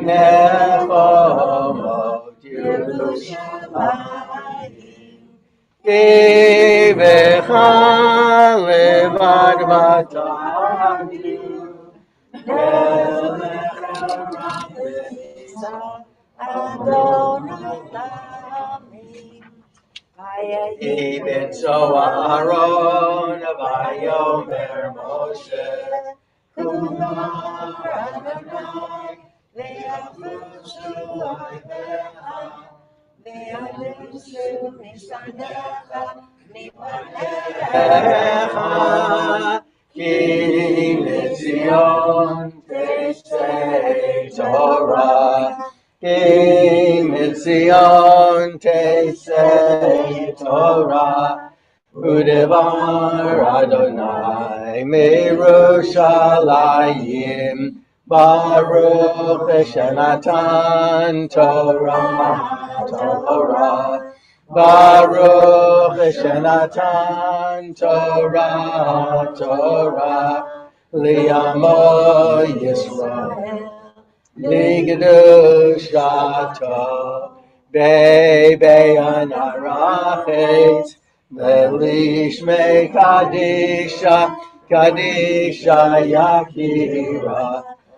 Nechomot Yerushalayim. Kivecha levad vatanu, Even so, Aaron vayomer Moshe, Kumar Adonai ve'achutzu oivecha, ve'alusu misadecha mipanecha, ki mitzion teisei Torah. Ki mitzion teisei Torah, udevar Adonai me'Yerushalayim, Baruch Shenatan Torah, Torah, Baruch Shenatan Torah, Torah, Li'amo Yisrael. Ligdushato be'anarachet velishmei kadisha kadisha yakira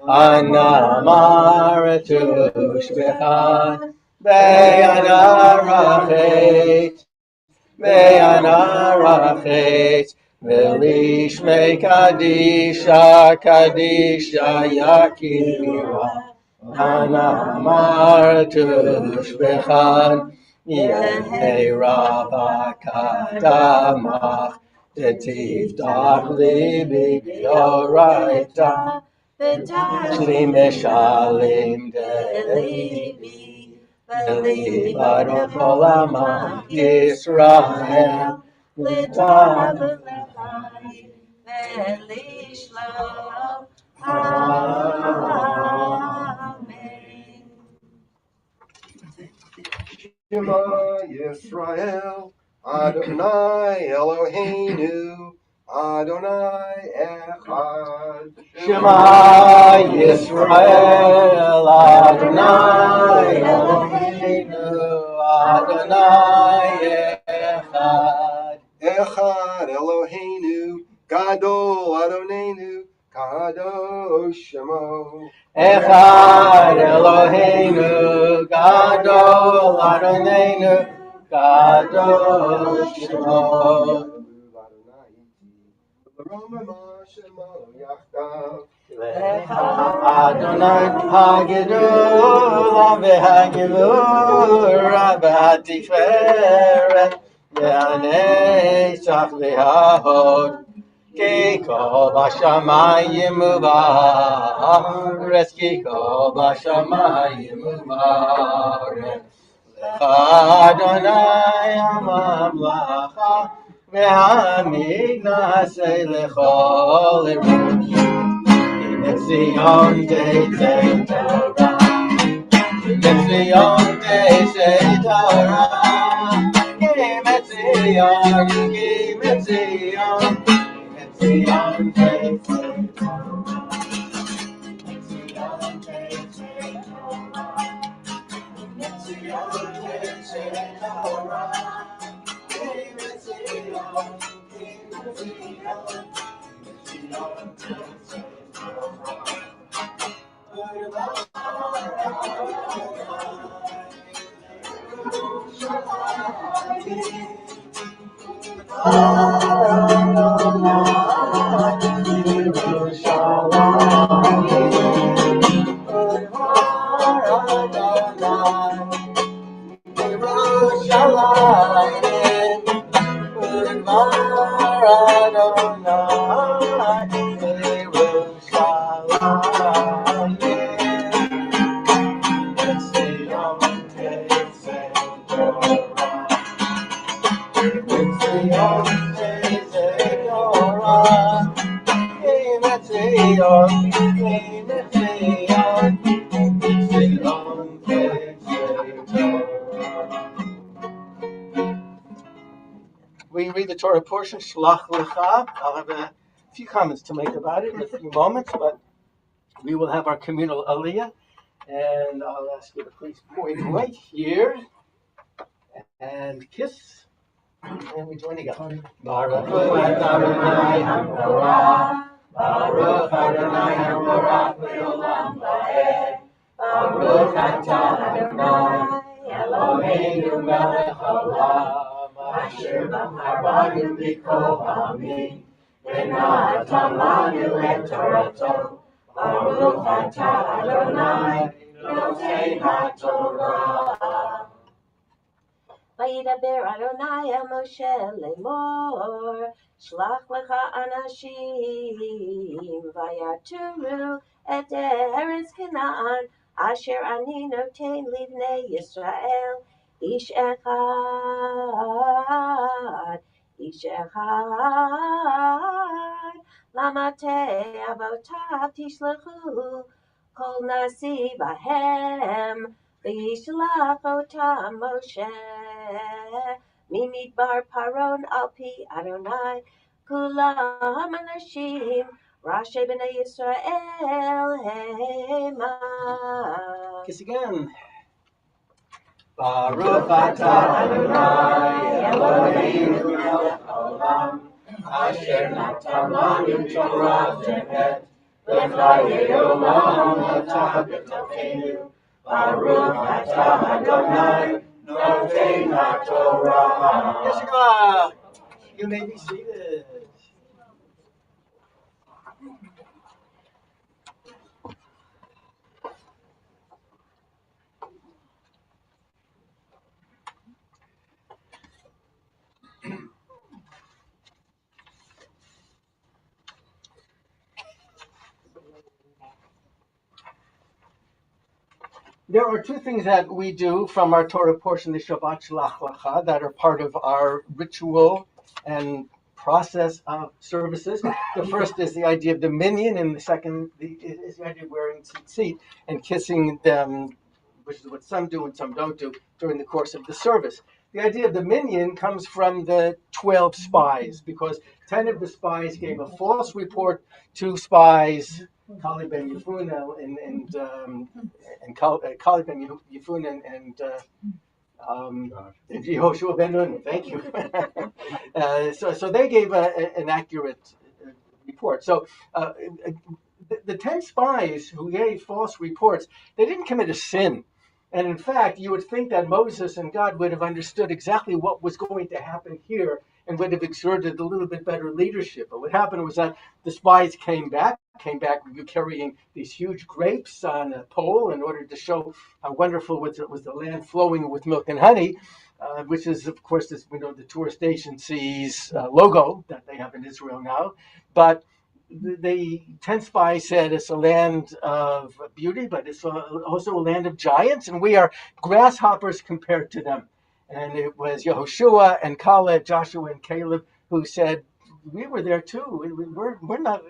anamaratush bechan be'anarachet velishmei kadisha kadisha yakira Anamartush bechan Yehei Rabakadamach Tetivdach libi b'yoraita Shli meshalim delibi V'libaron olama Yisrael L'tav l'chayim V'lishlam Amen. Shema Yisrael, Adonai Eloheinu, Adonai Echad. Shema Yisrael, Adonai Eloheinu, Adonai Echad. Echad Eloheinu, Gadol Adonenu, Kadosh Shemo. Echad Eloheinu, Gadol Adonenu, Kadosh Shemo. Adonai Hagidula v'Hagivura v'Hatiferet v'Hanetzach v'Hahod Ki kol b'shamayim u'ba'aretz Ki kol b'shamayim u'ba'aretz Adonai HaMamlacha v'Hamiknasei l'chol erush Zion teisei Torah, Zion teisei Torah, Kim et Zion, Kim et Zion, Zion teisei Torah, Zion teisei Torah, Zion teisei Torah, Kim et Zion, Kim et Zion, Zion teisei Torah. we read the Torah portion, Shlach Lecha. I'll have a few comments to make about it in a few moments, but we will have our communal aliyah. And I'll ask you to please point right here and kiss. And we join together. Baruch Adonai Haborah, Baruch Adonai Haborah Le'olam Va'ed, Baruch Atah Adonai Eloheinu Melech Haolam, Asher B'charanu Mikol Ha'amim, V'natan Lanu Et Torato, Baruch Atah Adonai Noten HaTorah. Vayidaber Adonai el Moshe lemor, Shlach lecha anashim, vayaturu et eretz Canaan, asher ani noten livnei Yisrael, ish echad, lamate avotav tishlechu, kol nasi bahem, v'yishlach otam Moshe. Mimidbar Paron Alpi Adonai Kulam Anashim Rashi B'nai Yisrael Hema. Kiss again. Baruch Atah Adonai Eloheinu Melech Haolam, Asher natan lanu Torah temet, V'chayei olam atah b'tocheinu. Baruch Atah Adonai Noten HaTorah. Yeshua, you may be seated. There are two things that we do from our Torah portion, the Shabbat Shlach Lecha, that are part of our ritual and process of services. The first is the idea of the minyan, and the second is the idea of wearing tzitzit and kissing them, which is what some do and some don't do during the course of the service. The idea of the minyan comes from the 12 spies, because 10 of the spies gave a false report. 2 spies, Kali ben Yefuna and Kali ben Yefuna and Yehoshua ben Nun. Thank you. So they gave an accurate report. So the 10 spies who gave false reports, they didn't commit a sin. And in fact, you would think that Moses and God would have understood exactly what was going to happen here and would have exerted a little bit better leadership. But what happened was that the spies came back carrying these huge grapes on a pole in order to show how wonderful was the land flowing with milk and honey, which is, of course, as we know, the tourist agency's logo that they have in Israel now. But the 10 spies said it's a land of beauty, but it's also a land of giants, and we are grasshoppers compared to them. And it was Yehoshua and Caleb, Joshua and Caleb, who said, we were there too. We're not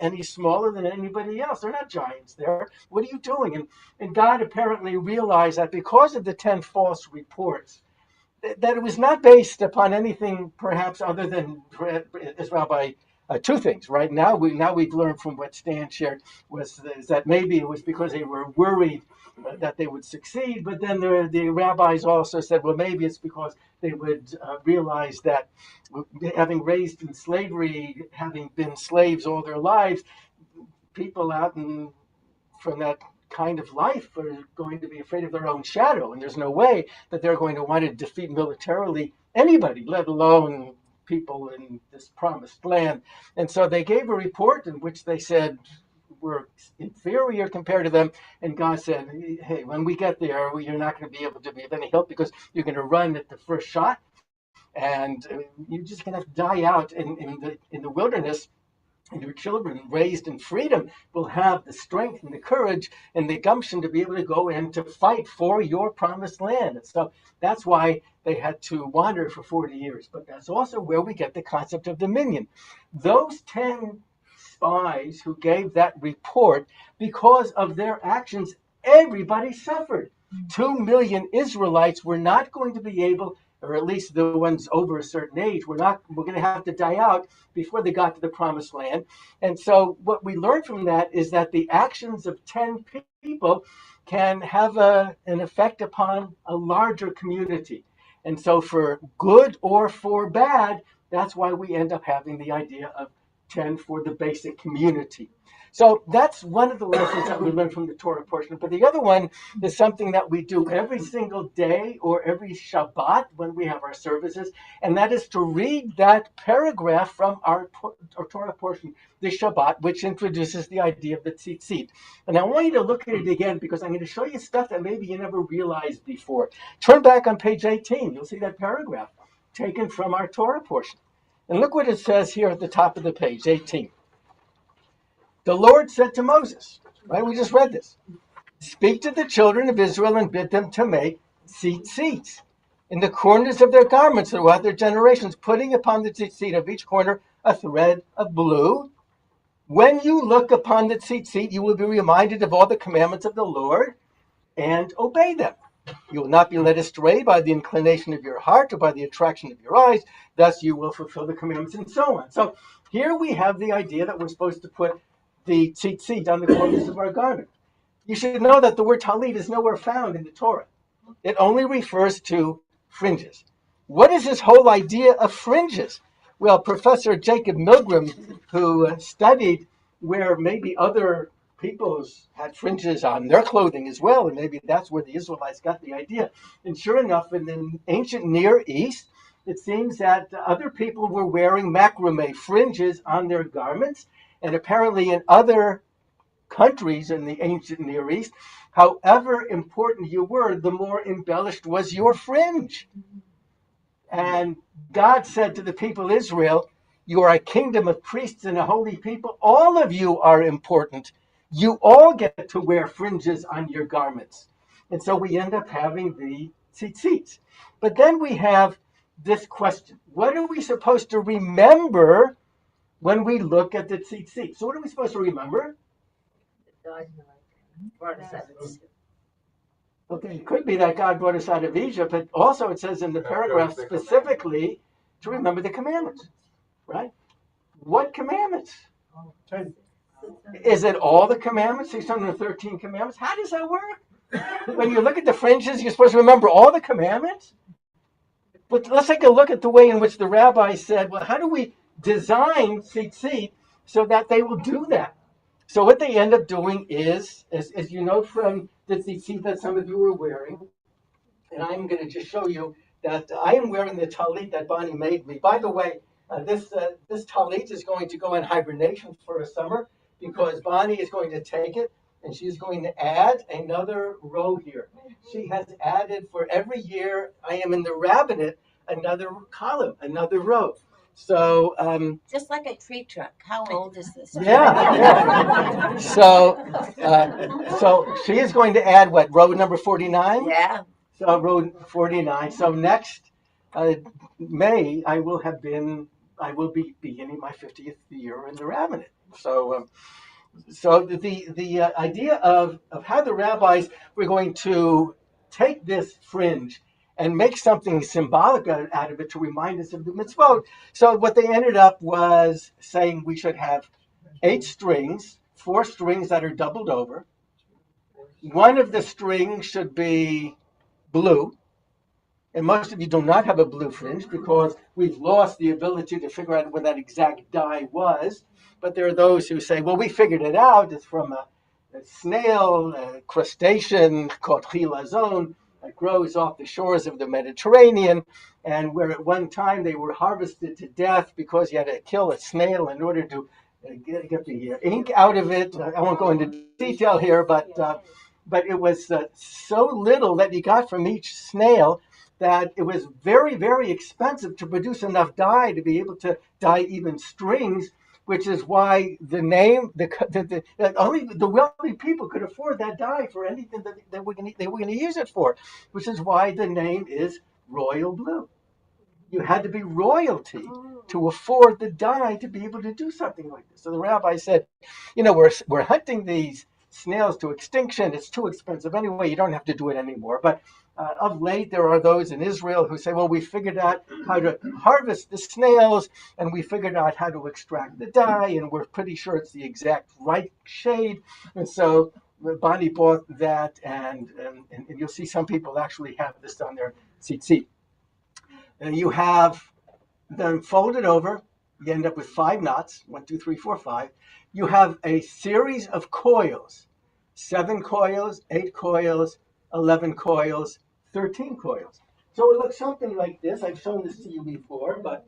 any smaller than anybody else. They're not giants there. What are you doing? And God apparently realized that because of the 10 false reports, that it was not based upon anything perhaps other than, as Rabbi, 2 things, right? Now we've learned from what Stan shared is that maybe it was because they were worried that they would succeed, but then the rabbis also said, well, maybe it's because they would realize that having raised in slavery, having been slaves all their lives, people out from that kind of life are going to be afraid of their own shadow, and there's no way that they're going to want to defeat militarily anybody, let alone people in this promised land. And so they gave a report in which they said we're inferior compared to them, and God said, hey, when we get there, you're not going to be able to be of any help because you're going to run at the first shot, and you're just going to die out in the wilderness. And your children raised in freedom will have the strength and the courage and the gumption to be able to go in to fight for your promised land. And so that's why they had to wander for 40 years. But that's also where we get the concept of dominion. Those 10 spies who gave that report, because of their actions, everybody suffered. 2 million Israelites were not going to be able or at least the ones over a certain age, we're going to have to die out before they got to the promised land. And so what we learned from that is that the actions of 10 people can have an effect upon a larger community. And so for good or for bad, that's why we end up having the idea of 10 for the basic community. So that's one of the lessons that we learned from the Torah portion. But the other one is something that we do every single day or every Shabbat when we have our services, and that is to read that paragraph from our Torah portion, the Shabbat, which introduces the idea of the tzitzit. And I want you to look at it again because I'm going to show you stuff that maybe you never realized before. Turn back on page 18. You'll see that paragraph taken from our Torah portion. And look what it says here at the top of the page, 18. The Lord said to Moses, right? We just read this. Speak to the children of Israel and bid them to make tzitzit in the corners of their garments throughout their generations, putting upon the tzitzit of each corner a thread of blue. When you look upon the tzitzit, you will be reminded of all the commandments of the Lord and obey them. You will not be led astray by the inclination of your heart or by the attraction of your eyes. Thus you will fulfill the commandments and so on. So here we have the idea that we're supposed to put the tzitzit on the corners of our garment. You should know that the word talit is nowhere found in the Torah. It only refers to fringes. What is this whole idea of fringes? Well, Professor Jacob Milgram, who studied where maybe other peoples had fringes on their clothing as well, and maybe that's where the Israelites got the idea. And sure enough, in the ancient Near East, it seems that other people were wearing macrame fringes on their garments, and apparently in other countries in the ancient Near East, however important you were, the more embellished was your fringe. And God said to the people of Israel, you are a kingdom of priests and a holy people. All of you are important. You all get to wear fringes on your garments. And so we end up having the tzitzit. But then we have this question. What are we supposed to remember when we look at the tzitzit? So what are we supposed to remember? Okay, it could be that God brought us out of Egypt, but also it says in the paragraph specifically to remember the commandments, right? What commandments? Is it all the commandments, 613 commandments? How does that work? When you look at the fringes, you're supposed to remember all the commandments? But let's take a look at the way in which the rabbi said, well, how do we design tzitzit so that they will do that? So what they end up doing is, as you know from the tzitzit that some of you are wearing, and I'm going to just show you that I am wearing the talit that Bonnie made me. By the way, this talit is going to go in hibernation for a summer because Bonnie is going to take it and she's going to add another row here. She has added for every year I am in the rabbinate another column, another row. So just like a tree trunk. How old is this? Yeah. So she is going to add what, row number 49? Yeah. So row 49. So next May I will be beginning my 50th year in the rabbinate. So the idea of how the rabbis were going to take this fringe and make something symbolic out of it to remind us of the mitzvot. So what they ended up was saying we should have 8 strings, 4 strings that are doubled over. One of the strings should be blue. And most of you do not have a blue fringe because we've lost the ability to figure out what that exact dye was. But there are those who say, well, we figured it out. It's from a snail, a crustacean called chilazon that grows off the shores of the Mediterranean, and where at one time they were harvested to death because you had to kill a snail in order to get the ink out of it. I won't go into detail here, but it was so little that you got from each snail that it was very, very expensive to produce enough dye to be able to dye even strings, which is why the name, only the wealthy people could afford that dye for anything that they were going to use it for, which is why the name is royal blue. You had to be royalty to afford the dye to be able to do something like this. So the rabbi said, we're hunting these snails to extinction. It's too expensive anyway. You don't have to do it anymore. But Of late, there are those in Israel who say, well, we figured out how to harvest the snails, and we figured out how to extract the dye, and we're pretty sure it's the exact right shade. And so Bonnie bought that, and you'll see some people actually have this on their tzitzit. And you have them folded over. You end up with 5 knots, 1, 2, 3, 4, 5. You have a series of coils, 7 coils, 8 coils, 11 coils, 13 coils. So it looks something like this. I've shown this to you before, but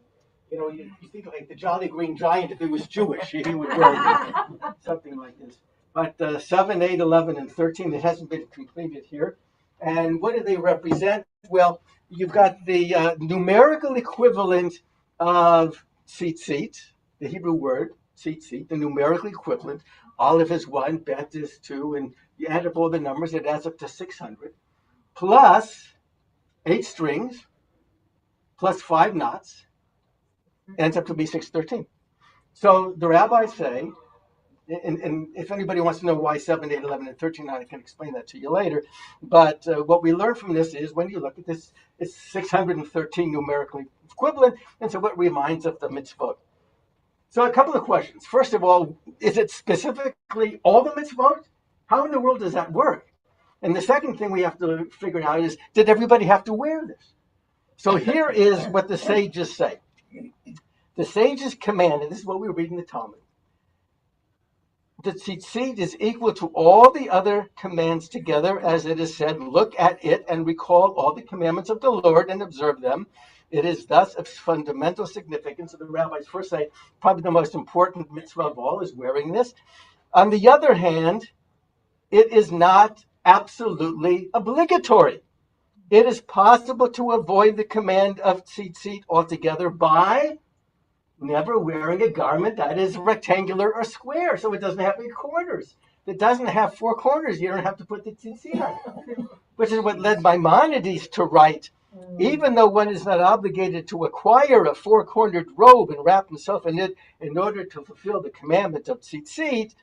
you think like the Jolly Green Giant, if he was Jewish, he would wear something like this. But 7, 8, 11, and 13, it hasn't been completed here. And what do they represent? Well, you've got the numerical equivalent of tzitzit, the Hebrew word tzitzit, the numerical equivalent. Olive is 1, bet is 2, and you add up all the numbers, it adds up to 600, plus 8 strings, plus 5 knots, ends up to be 613. So the rabbis say, and if anybody wants to know why 7, 8, 11, and 13, I can explain that to you later. But what we learn from this is when you look at this, it's 613 numerically equivalent, and so it reminds of the mitzvot. So a couple of questions. First of all, is it specifically all the mitzvot? How in the world does that work? And the second thing we have to figure out is, did everybody have to wear this? So here is what the sages say. The sages command, and this is what we read in the Talmud, the tzitzit is equal to all the other commands together, as it is said, look at it and recall all the commandments of the Lord and observe them. It is thus of fundamental significance. So the rabbis first say, probably the most important mitzvah of all is wearing this. On the other hand, it is not absolutely obligatory. It is possible to avoid the command of tzitzit altogether by never wearing a garment that is rectangular or square, so it doesn't have any corners. If it doesn't have 4 corners, you don't have to put the tzitzit on, which is what led Maimonides to write, even though one is not obligated to acquire a 4-cornered robe and wrap himself in it in order to fulfill the commandment of tzitzit,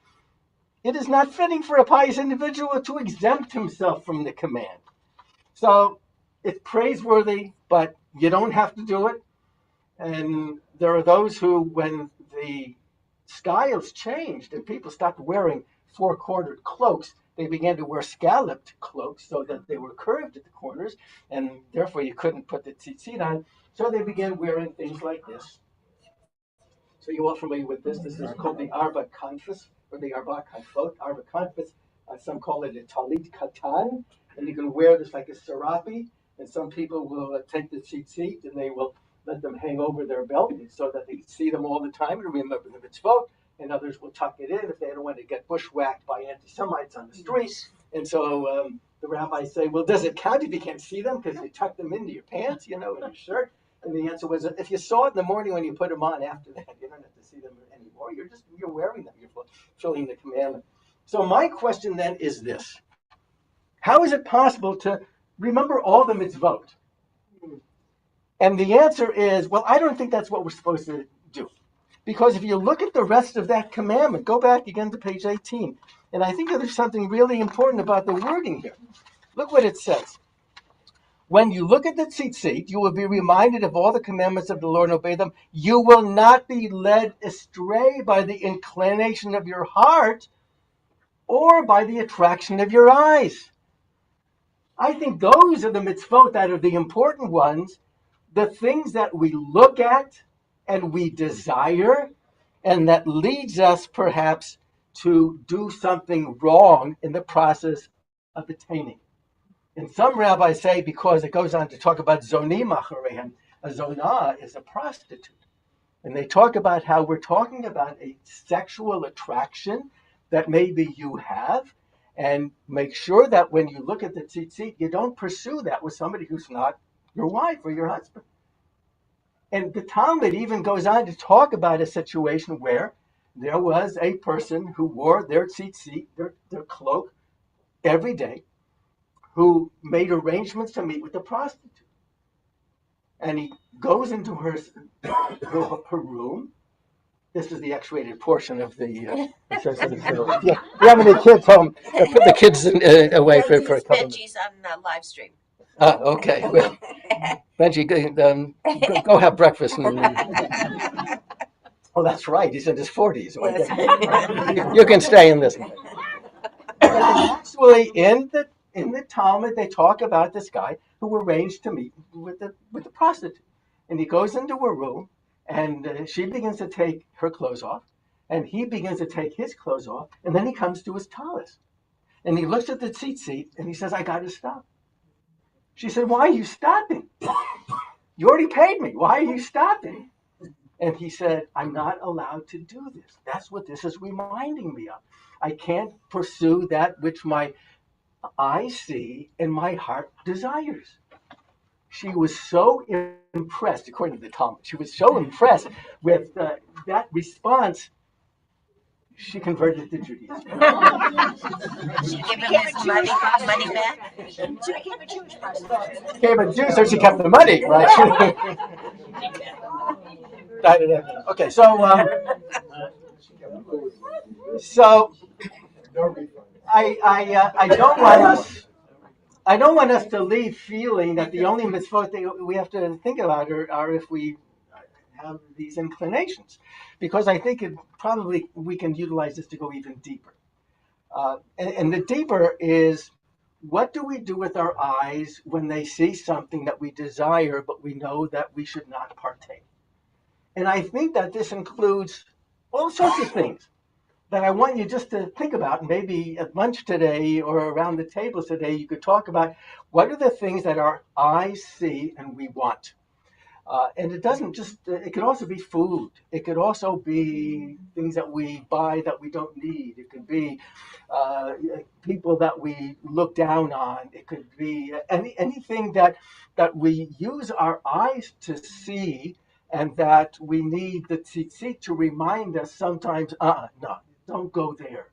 it is not fitting for a pious individual to exempt himself from the command. So it's praiseworthy, but you don't have to do it. And there are those who, when the styles changed and people stopped wearing 4-cornered cloaks, they began to wear scalloped cloaks so that they were curved at the corners, and therefore you couldn't put the tzitzit on. So they began wearing things like this. So you're all familiar with this. This is called the Arba Kanfas, or the Arba Kanfot. Arba Kanfas, some call it a talit katan, and you can wear this like a serape, and some people will take the tzitzit and they will let them hang over their belt so that they can see them all the time and remember the mitzvot, and others will tuck it in if they don't want to get bushwhacked by anti-Semites on the streets. And so the rabbis say, well, does it count if you can't see them because you tuck them into your pants, in your shirt? And the answer was, if you saw it in the morning when you put them on, after that, you don't have to see them anymore. You're wearing them. You're fulfilling the commandment. So my question then is this. How is it possible to remember all the mitzvot? And the answer is, well, I don't think that's what we're supposed to do. Because if you look at the rest of that commandment, go back again to page 18. And I think that there's something really important about the wording here. Look what it says. When you look at the tzitzit, you will be reminded of all the commandments of the Lord and obey them. You will not be led astray by the inclination of your heart or by the attraction of your eyes. I think those are the mitzvot that are the important ones, the things that we look at and we desire, and that leads us perhaps to do something wrong in the process of attaining. And some rabbis say, because it goes on to talk about zonim acharehem, a zonah is a prostitute. And they talk about how we're talking about a sexual attraction that maybe you have, and make sure that when you look at the tzitzit, you don't pursue that with somebody who's not your wife or your husband. And the Talmud even goes on to talk about a situation where there was a person who wore their tzitzit, their cloak, every day, who made arrangements to meet with the prostitute. And he goes into her room. This is the X-rated portion of the. Yeah, we have any kids home. Put the kids away for a couple minutes. Veggies on live stream. Okay. Well, Benji, go have breakfast. Oh, that's right. He's in his 40s. You can stay in this. Actually, in the Talmud, they talk about this guy who arranged to meet with the prostitute, and he goes into a room, and she begins to take her clothes off, and he begins to take his clothes off, and then he comes to his tallis, and he looks at the tzitzit, and he says, "I got to stop." She said, "Why are you stopping? You already paid me. Why are you stopping?" And he said, "I'm not allowed to do this. That's what this is reminding me of. I can't pursue that which my I see and my heart desires." She was so impressed, according to the Talmud, she was so impressed with that response, she converted to Judaism. She gave him his money back. She became a Jewish prostitute. Became a Jew, so she kept the money, right? Okay, so I don't want us. I don't want us to leave feeling that the only mitzvot that we have to think about are if we have these inclinations, because I think probably we can utilize this to go even deeper. And the deeper is, what do we do with our eyes when they see something that we desire, but we know that we should not partake? And I think that this includes all sorts of things that I want you just to think about. Maybe at lunch today or around the tables today, you could talk about what are the things that our eyes see and we want. And it doesn't just, it could also be food. It could also be things that we buy that we don't need. It could be people that we look down on. It could be anything that we use our eyes to see, and that we need the tzitzit to remind us sometimes, no, don't go there.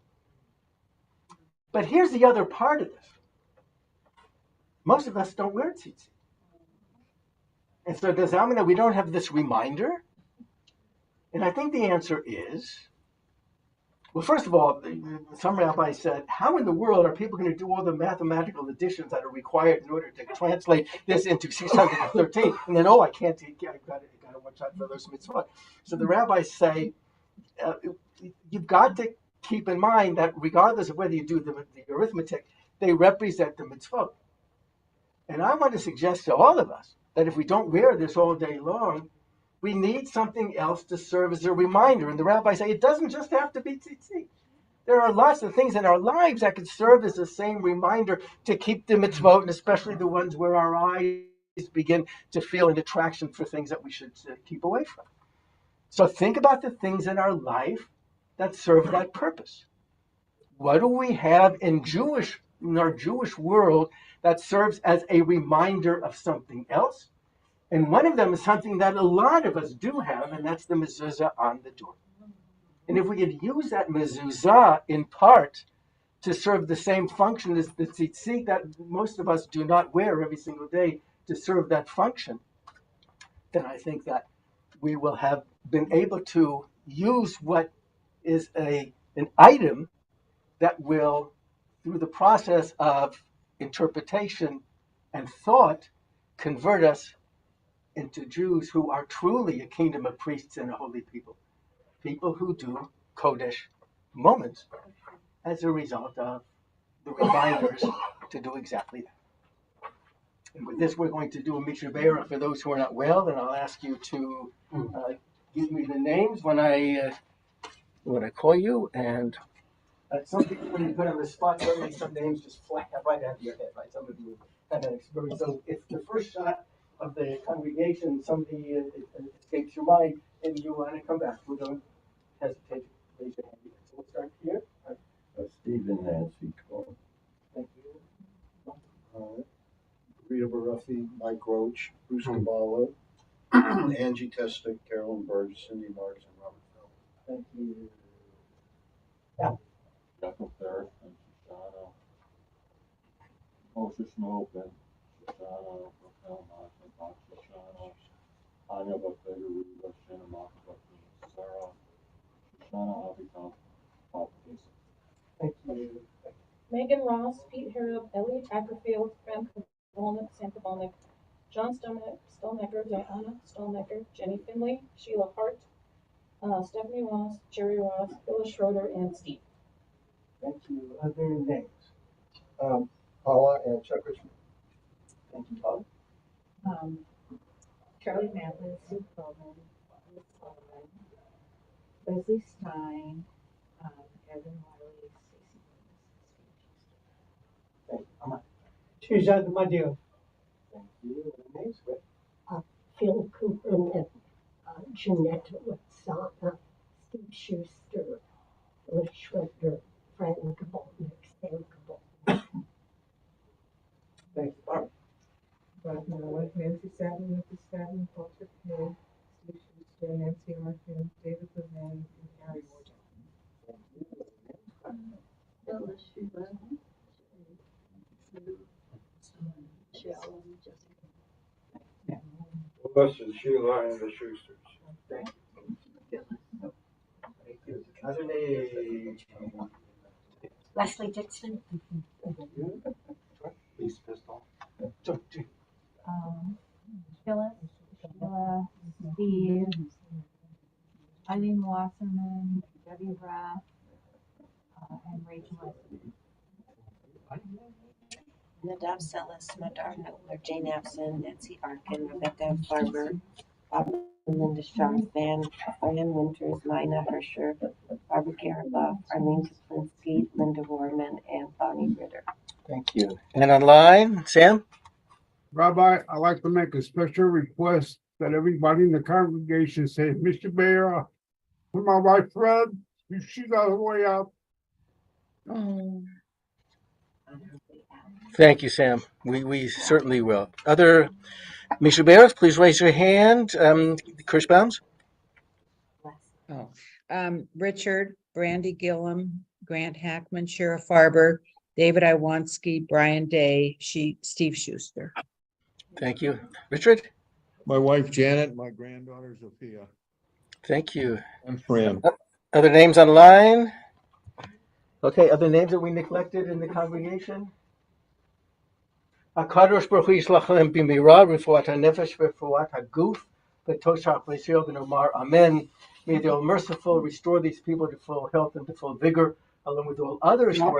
But here's the other part of this. Most of us don't wear tzitzit. And so does that mean that we don't have this reminder? And I think the answer is, well, first of all, some rabbis said, how in the world are people going to do all the mathematical additions that are required in order to translate this into 613? And then, I can't take it. I've got to watch out for those mitzvot. So the rabbis say, you've got to keep in mind that regardless of whether you do the arithmetic, they represent the mitzvot. And I want to suggest to all of us that if we don't wear this all day long, we need something else to serve as a reminder. And the rabbis say it doesn't just have to be tzitzit. There are lots of things in our lives that could serve as the same reminder to keep the mitzvot, and especially the ones where our eyes begin to feel an attraction for things that we should keep away from. So think about the things in our life that serve that purpose. What do we have in our Jewish world that serves as a reminder of something else? And one of them is something that a lot of us do have, and that's the mezuzah on the door. And if we could use that mezuzah in part to serve the same function as the tzitzit that most of us do not wear every single day to serve that function, then I think that we will have been able to use what is an item that will, through the process of interpretation and thought, convert us into Jews who are truly a kingdom of priests and a holy people. People who do Kodesh moments as a result of the reminders to do exactly that. And with this, we're going to do a Mishabera for those who are not well, and I'll ask you to give me the names when I call you. And some people, when you put on the spot, suddenly some names just fly right out of your head, right? Some of you have that experience. So if the first shot of the congregation, somebody escapes your mind, and you want to come back, we don't hesitate to raise your hand. So we'll start here. Stephen Nancy Cole. Thank you. Rita Baruffi, Mike Roach, Bruce Caballo, Angie Testick, Carolyn Burge, Cindy Marks, and Robert Phelps. Thank you. Jacob Ferris and Shoshana. Moshe Smoke and Shoshana, Raquel Martin, Mark Shoshana, Anya Bakler, Ruba, Shannon Mark, Sarah, Shoshana Avikam, Paul Casey. Thank you. Megan Ross, Pete Harrop, Elliot Ackerfield, Frank Volnick, Samantha Volnick, John Stelnecker, Diana Stelnecker, Jenny Finley, Sheila Hart, Stephanie Ross, Jerry Ross, Phyllis Schroeder, and Steve. Thank you. Other names? Paula and Chuck Richmond. Thank you, Paula. Charlie Matlin, Sue Coleman, Liz Sullivan, Leslie Stein, Evan Wiley, Stacy Thank you. Amma. Suzanne Madio. Thank you. Other names? Phil Cooperman, Jeanette Watsana, Steve Schuster, Liz Schroeder, Fran Kabelnick, Sam Kabelnick. Thank you, Barbara. Bob Miller, Nancy Savin, Lucas Savin, Walter Hill, Steve Schuster, Nancy Arkin, David Levin, and Harry Morgan. Thank you. Phyllis Sheila, Michelle, and Jessica. This is Sheila and the Schusters. Thank you. Thank you. Other names? Leslie Dixon. Lisa Pistol. Phyllis, Sheila, Steve, Eileen Wasserman, Debbie Rath, and Rachel. Nadav Sellis, Madar Notler, Jane Abson, Nancy Arkin, Rebecca Farber, Bob and Linda Sharfan, Fran Winters, Mina Hersher, Barbara Garaboff, Arlene Kaplinsky, Linda Warman, and Bonnie Ritter. Thank you. And online, Sam? Rabbi, I'd like to make a special request that everybody in the congregation say, Mr. Mayor, for my wife Fred, she's on her way out. Thank you, Sam. We certainly will. Other Misha Bears, please raise your hand. Kirschbaums? Richard, Brandy Gillum, Grant Hackman, Sheriff Farber, David Iwanski, Brian Day, Steve Schuster. Thank you. Richard? My wife Janet, my granddaughter Sophia. Thank you. And Fran. Other names online? Okay, other names that we neglected in the congregation? HaKadosh Baruch Hu yishlach lem b'mira refuat hanefesh refuat haguf v'toshach v'yisrael v'nomar amen. May the All-Merciful restore these people to full health and to full vigor, along with all others who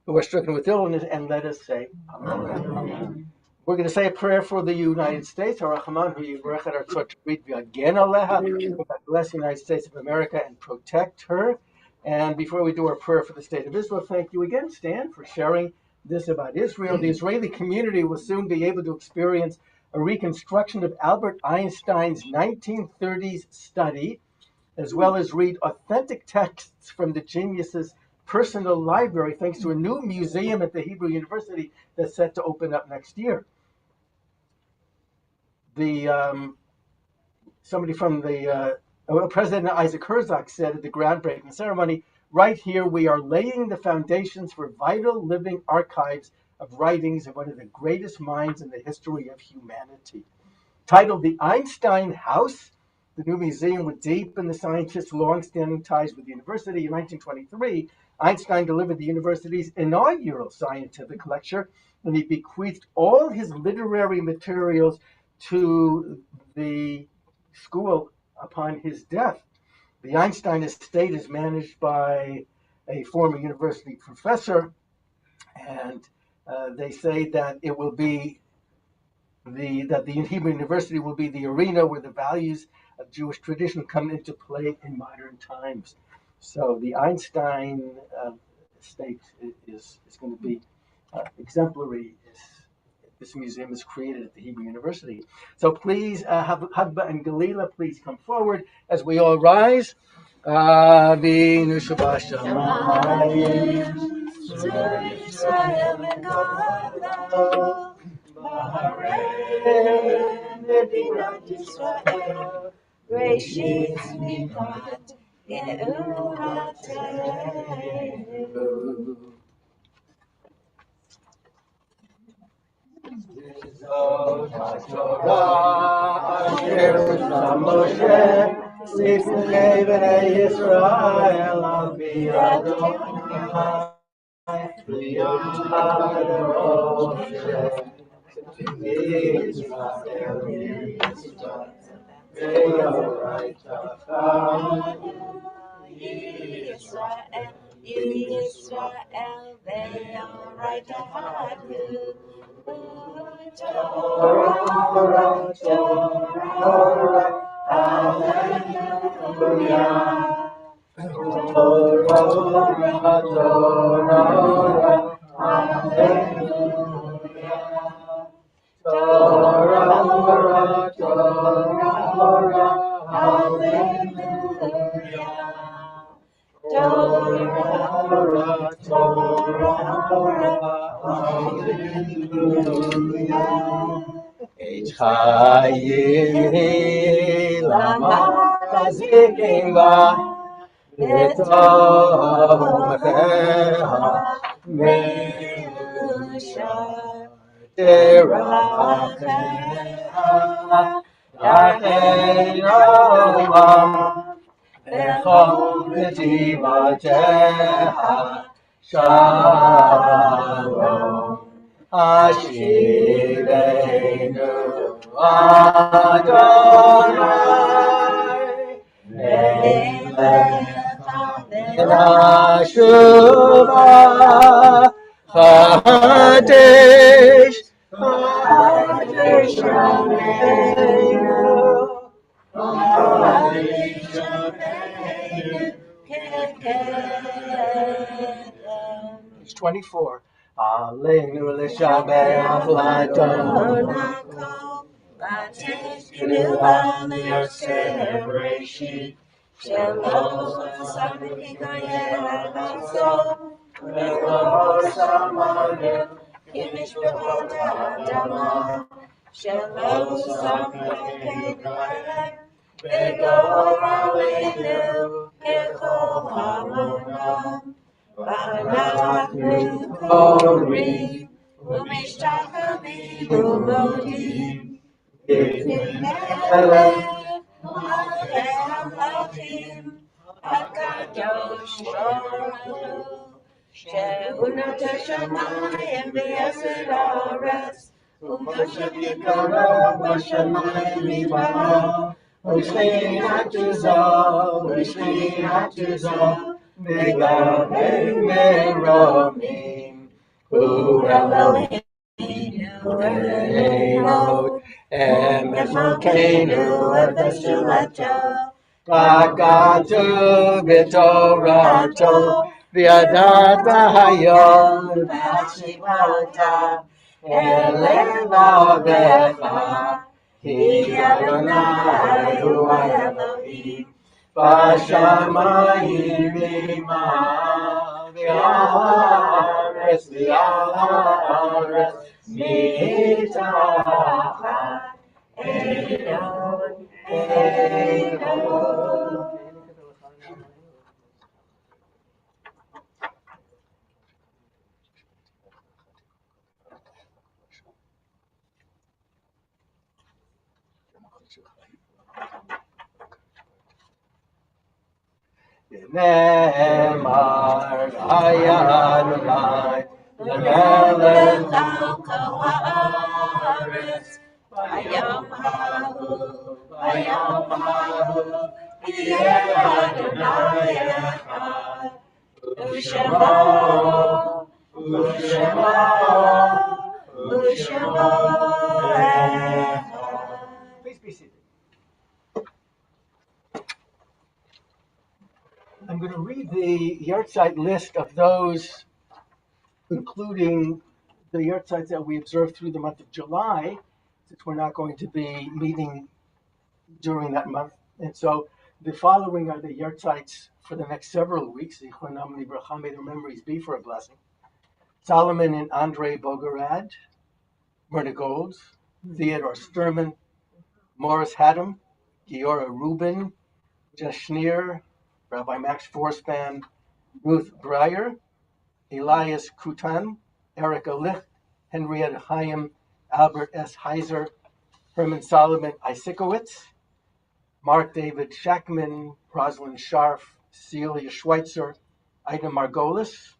are stricken with illness, and let us say amen. We're going to say a prayer for the United States. Harachaman hu yivarech et artzot ha'brit v'yagen aleha. May God bless the United States of America and protect her. And before we do our prayer for the state of Israel, thank you again, Stan, for sharing this about Israel. The Israeli community will soon be able to experience a reconstruction of Albert Einstein's 1930s study, as well as read authentic texts from the genius's personal library, thanks to a new museum at the Hebrew University that's set to open up next year. Somebody from President Isaac Herzog said at the groundbreaking ceremony, right here we are laying the foundations for vital living archives of writings of one of the greatest minds in the history of humanity. Titled The Einstein House, the new museum would deepen the scientist's long-standing ties with the university. In 1923, Einstein delivered the university's inaugural scientific lecture, and he bequeathed all his literary materials to the school upon his death. The Einstein estate is managed by a former university professor, and they say that it will be the Hebrew University will be the arena where the values of Jewish tradition come into play in modern times. So the Einstein estate is going to be exemplary. This museum is created at the Hebrew University. So please, Hagba and Galila, please come forward as we all rise. Avinu Shabashamayim, Yisrael v'Gala, B'Harei Medinat Yisrael, Reshit Mipat Geulatenu. Zot HaTorah asher Moshe lifnei bnei Yisrael al pi Adonai Chaye lama kazikin ba etomcheha meusha teracheha yachenom echom v'tivateha shalom Ashivenu Adonai Nashuva Chadesh Chadesh Yameinu Chadesh Yameinu It's 24. Aleinu l'shabeach l'Adonai Vateshkenu b'nei Bereshit Shalom Samikikoyel Hatzol V'lo Samanu Kimishpachot Adama Shalom Samikikoyel V'gor Aleinu Kechol Hamonam V'anachnu korim U'mishtachavim u'modim B'nei Malachim HaKadosh Baruch Hu Shehu Notei Shamayim v'Yesed Haaretz U'Moshe Yikaro B'Shamayim Yitbaro U'Sheinatu Zo Megavei Meromim Hu Eloheinu Eloheinu Emes Malkeinu Eves Shulato V'Katu B'Torato V'Yadata Hayom V'Hashivata Elevavecha Ki Adonai Hu Elohim V'Shamayim Imam V'Haaretz Mitachat Einon Einon Ne'emar Adonai Lemelech al kol haaretz Vayom hahu Yeh Adonai echad U'shemo echad. Please be seated. I'm going to read the yahrzeit list of those, including the yahrzeits that we observed through the month of July, since we're not going to be meeting during that month. And so the following are the yahrzeits for the next several weeks. Zichronam Libracha, may their memories be for a blessing. Solomon and Andre Bogorad, Myrna Golds, Theodore Sturman, Morris Haddam, Giora Rubin, Jess Schneer, Rabbi Max Forspan, Ruth Breyer, Elias Kutan, Erica Licht, Henrietta Chaim, Albert S. Heiser, Herman Solomon Isikowitz, Mark David Shackman, Rosalind Scharf, Celia Schweitzer, Ida Margolis,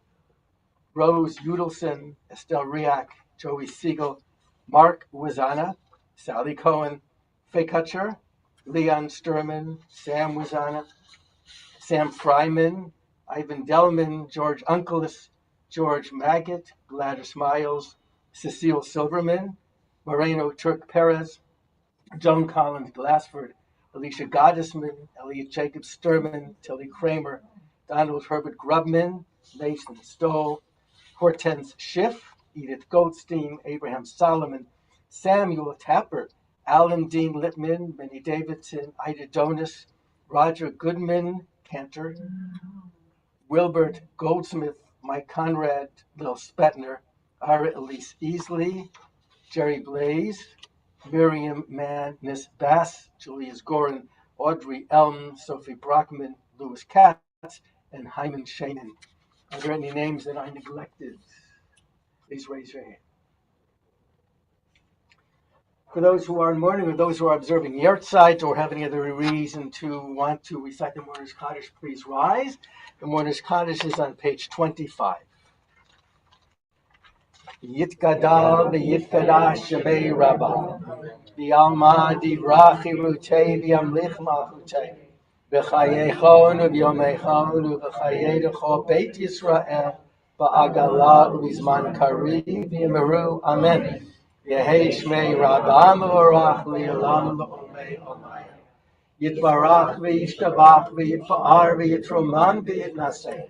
Rose Udelson, Estelle Riak, Joey Siegel, Mark Wazana, Sally Cohen, Faye Kutcher, Leon Sturman, Sam Wazana, Sam Fryman, Ivan Delman, George Unkelis, George Maggot, Gladys Miles, Cecile Silverman, Moreno Turk Perez, Joan Collins Glassford, Alicia Gottesman, Elliot Jacob Sturman, Tilly Kramer, Donald Herbert Grubman, Nathan Stoll, Hortense Schiff, Edith Goldstein, Abraham Solomon, Samuel Tapper, Alan Dean Littman, Minnie Davidson, Ida Donis, Roger Goodman, Cantor, Wilbert Goldsmith, Mike Conrad, Lil Spetner, Ira Elise Easley, Jerry Blaze, Miriam Manis Bass, Julius Gorin, Audrey Elm, Sophie Brockman, Louis Katz, and Hyman Shaman. Are there any names that I neglected? Please raise your hand. For those who are in mourning or those who are observing the Yahrzeit or have any other reason to want to recite the Mourner's Kaddish, please rise. The Mourner's Kaddish is on page 25. Yitgadal v'yitgadash shemei rabbah v'yalma divrachi rutei v'yamlich malchutei v'chayechon v'yomechon v'chayedecho Beit Yisrael ba'agala u'bizman kariv v'yimeru amen. Yehei shmei rabbah mevorach li'olam v'omei omayim. Yitbarach v'yishtabach v'yitfa'ar v'yitromam v'yitnaseh.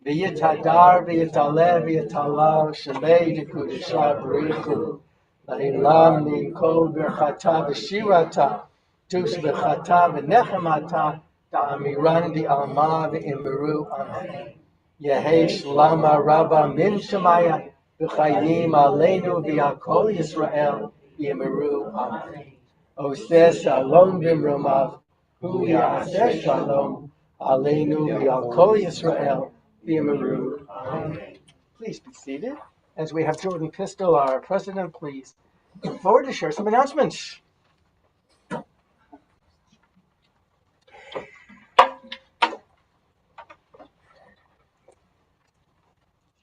V'yitadar v'yitaleh v'yitalal shemei dekudesha b'richu la'ilam min kol birchata v'shirata tus v'chata v'nechemata da'amiran di'alma v'imeru amen. Yehei shlama rabba min shemaya v'chayim aleinu v'yakol Yisrael v'imeru amen. Oseh shalom b'mromav hu ya'aseh shalom aleinu v'yakol Yisrael. Please be seated. As we have Jordan Pistol, our president, please come forward to share some announcements.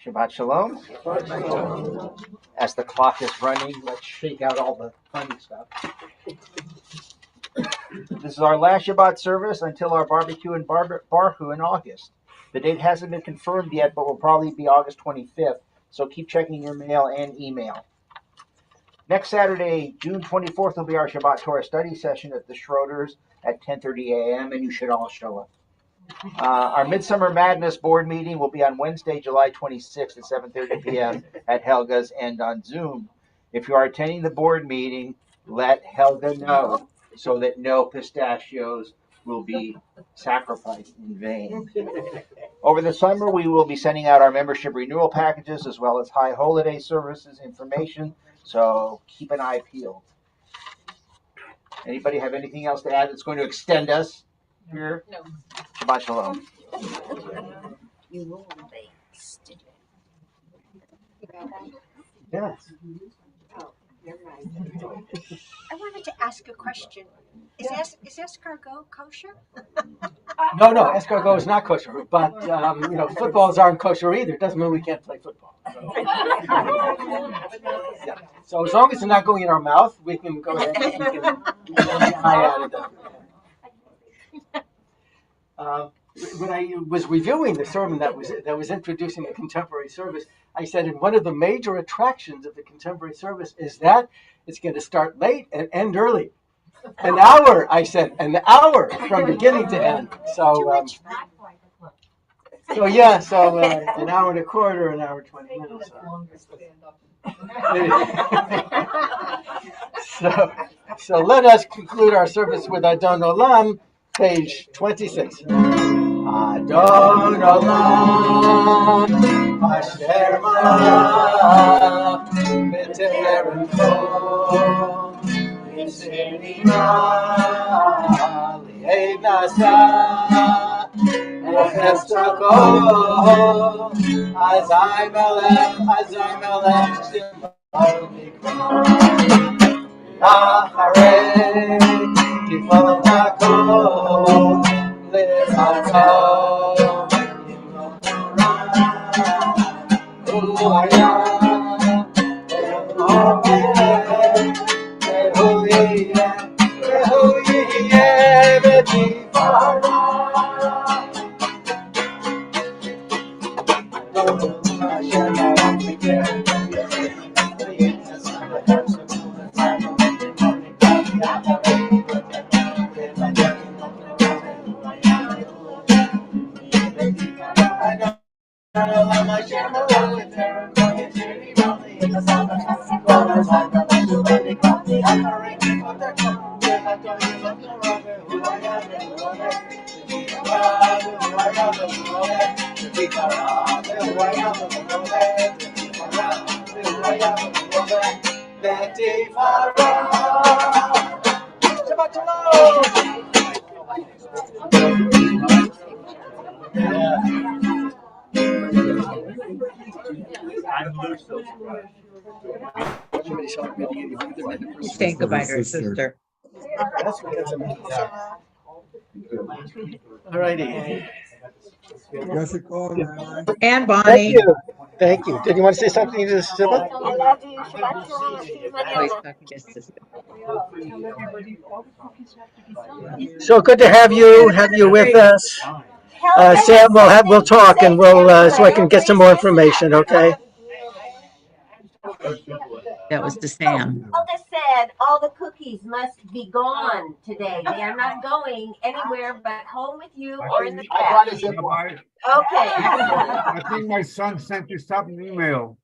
Shabbat Shalom. As the clock is running, let's shake out all the fun stuff. This is our last Shabbat service until our barbecue and barhu in August. The date hasn't been confirmed yet, but will probably be August 25th, so keep checking your mail and email. Next Saturday, June 24th, will be our Shabbat Torah study session at the Schroeder's at 10:30 a.m., and you should all show up. Our Midsummer Madness board meeting will be on Wednesday, July 26th at 7:30 p.m. at Helga's and on Zoom. If you are attending the board meeting, let Helga know so that no pistachios will be sacrificed in vain. Over the summer, we will be sending out our membership renewal packages as well as high holiday services information, so keep an eye peeled. Anybody have anything else to add that's going to extend us here? No. Shabbat Shalom. You rolled the base, did you? Yes. Oh, you're right. I wanted to ask a question. Is escargot kosher? No, escargot is not kosher, but footballs aren't kosher either. It doesn't mean we can't play football. So, yeah. So as long as it's not going in our mouth, we can go ahead and we can keep an eye out of it. When I was reviewing the sermon that was introducing the contemporary service, I said, and one of the major attractions of the contemporary service is that it's going to start late and end early. An hour, I said, an hour from beginning to end. So, an hour and a quarter, an hour and 20 minutes. So let us conclude our service with Adon Olam, page 26. Adon Olam, Asher Malach, B'Terem Kol. She's saying goodbye to her sister. All righty. And Bonnie. Thank you. Thank you. Did you want to say something to Sybil? Oh, he's talking to his sister. So good to have you with us. Sam, we'll talk and so I can get some more information, okay? That was to Sam. Elder said all the cookies must be gone today. They are not going anywhere but home with you or in the trash. Okay. I think my son sent you something email.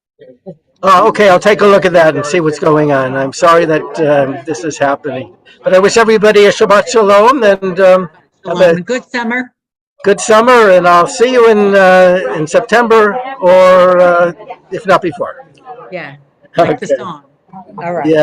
Oh, okay. I'll take a look at that and see what's going on. I'm sorry that this is happening, but I wish everybody a Shabbat Shalom and have a good summer. Good summer, and I'll see you in September or if not before. Yeah, like the song. All right. Yeah.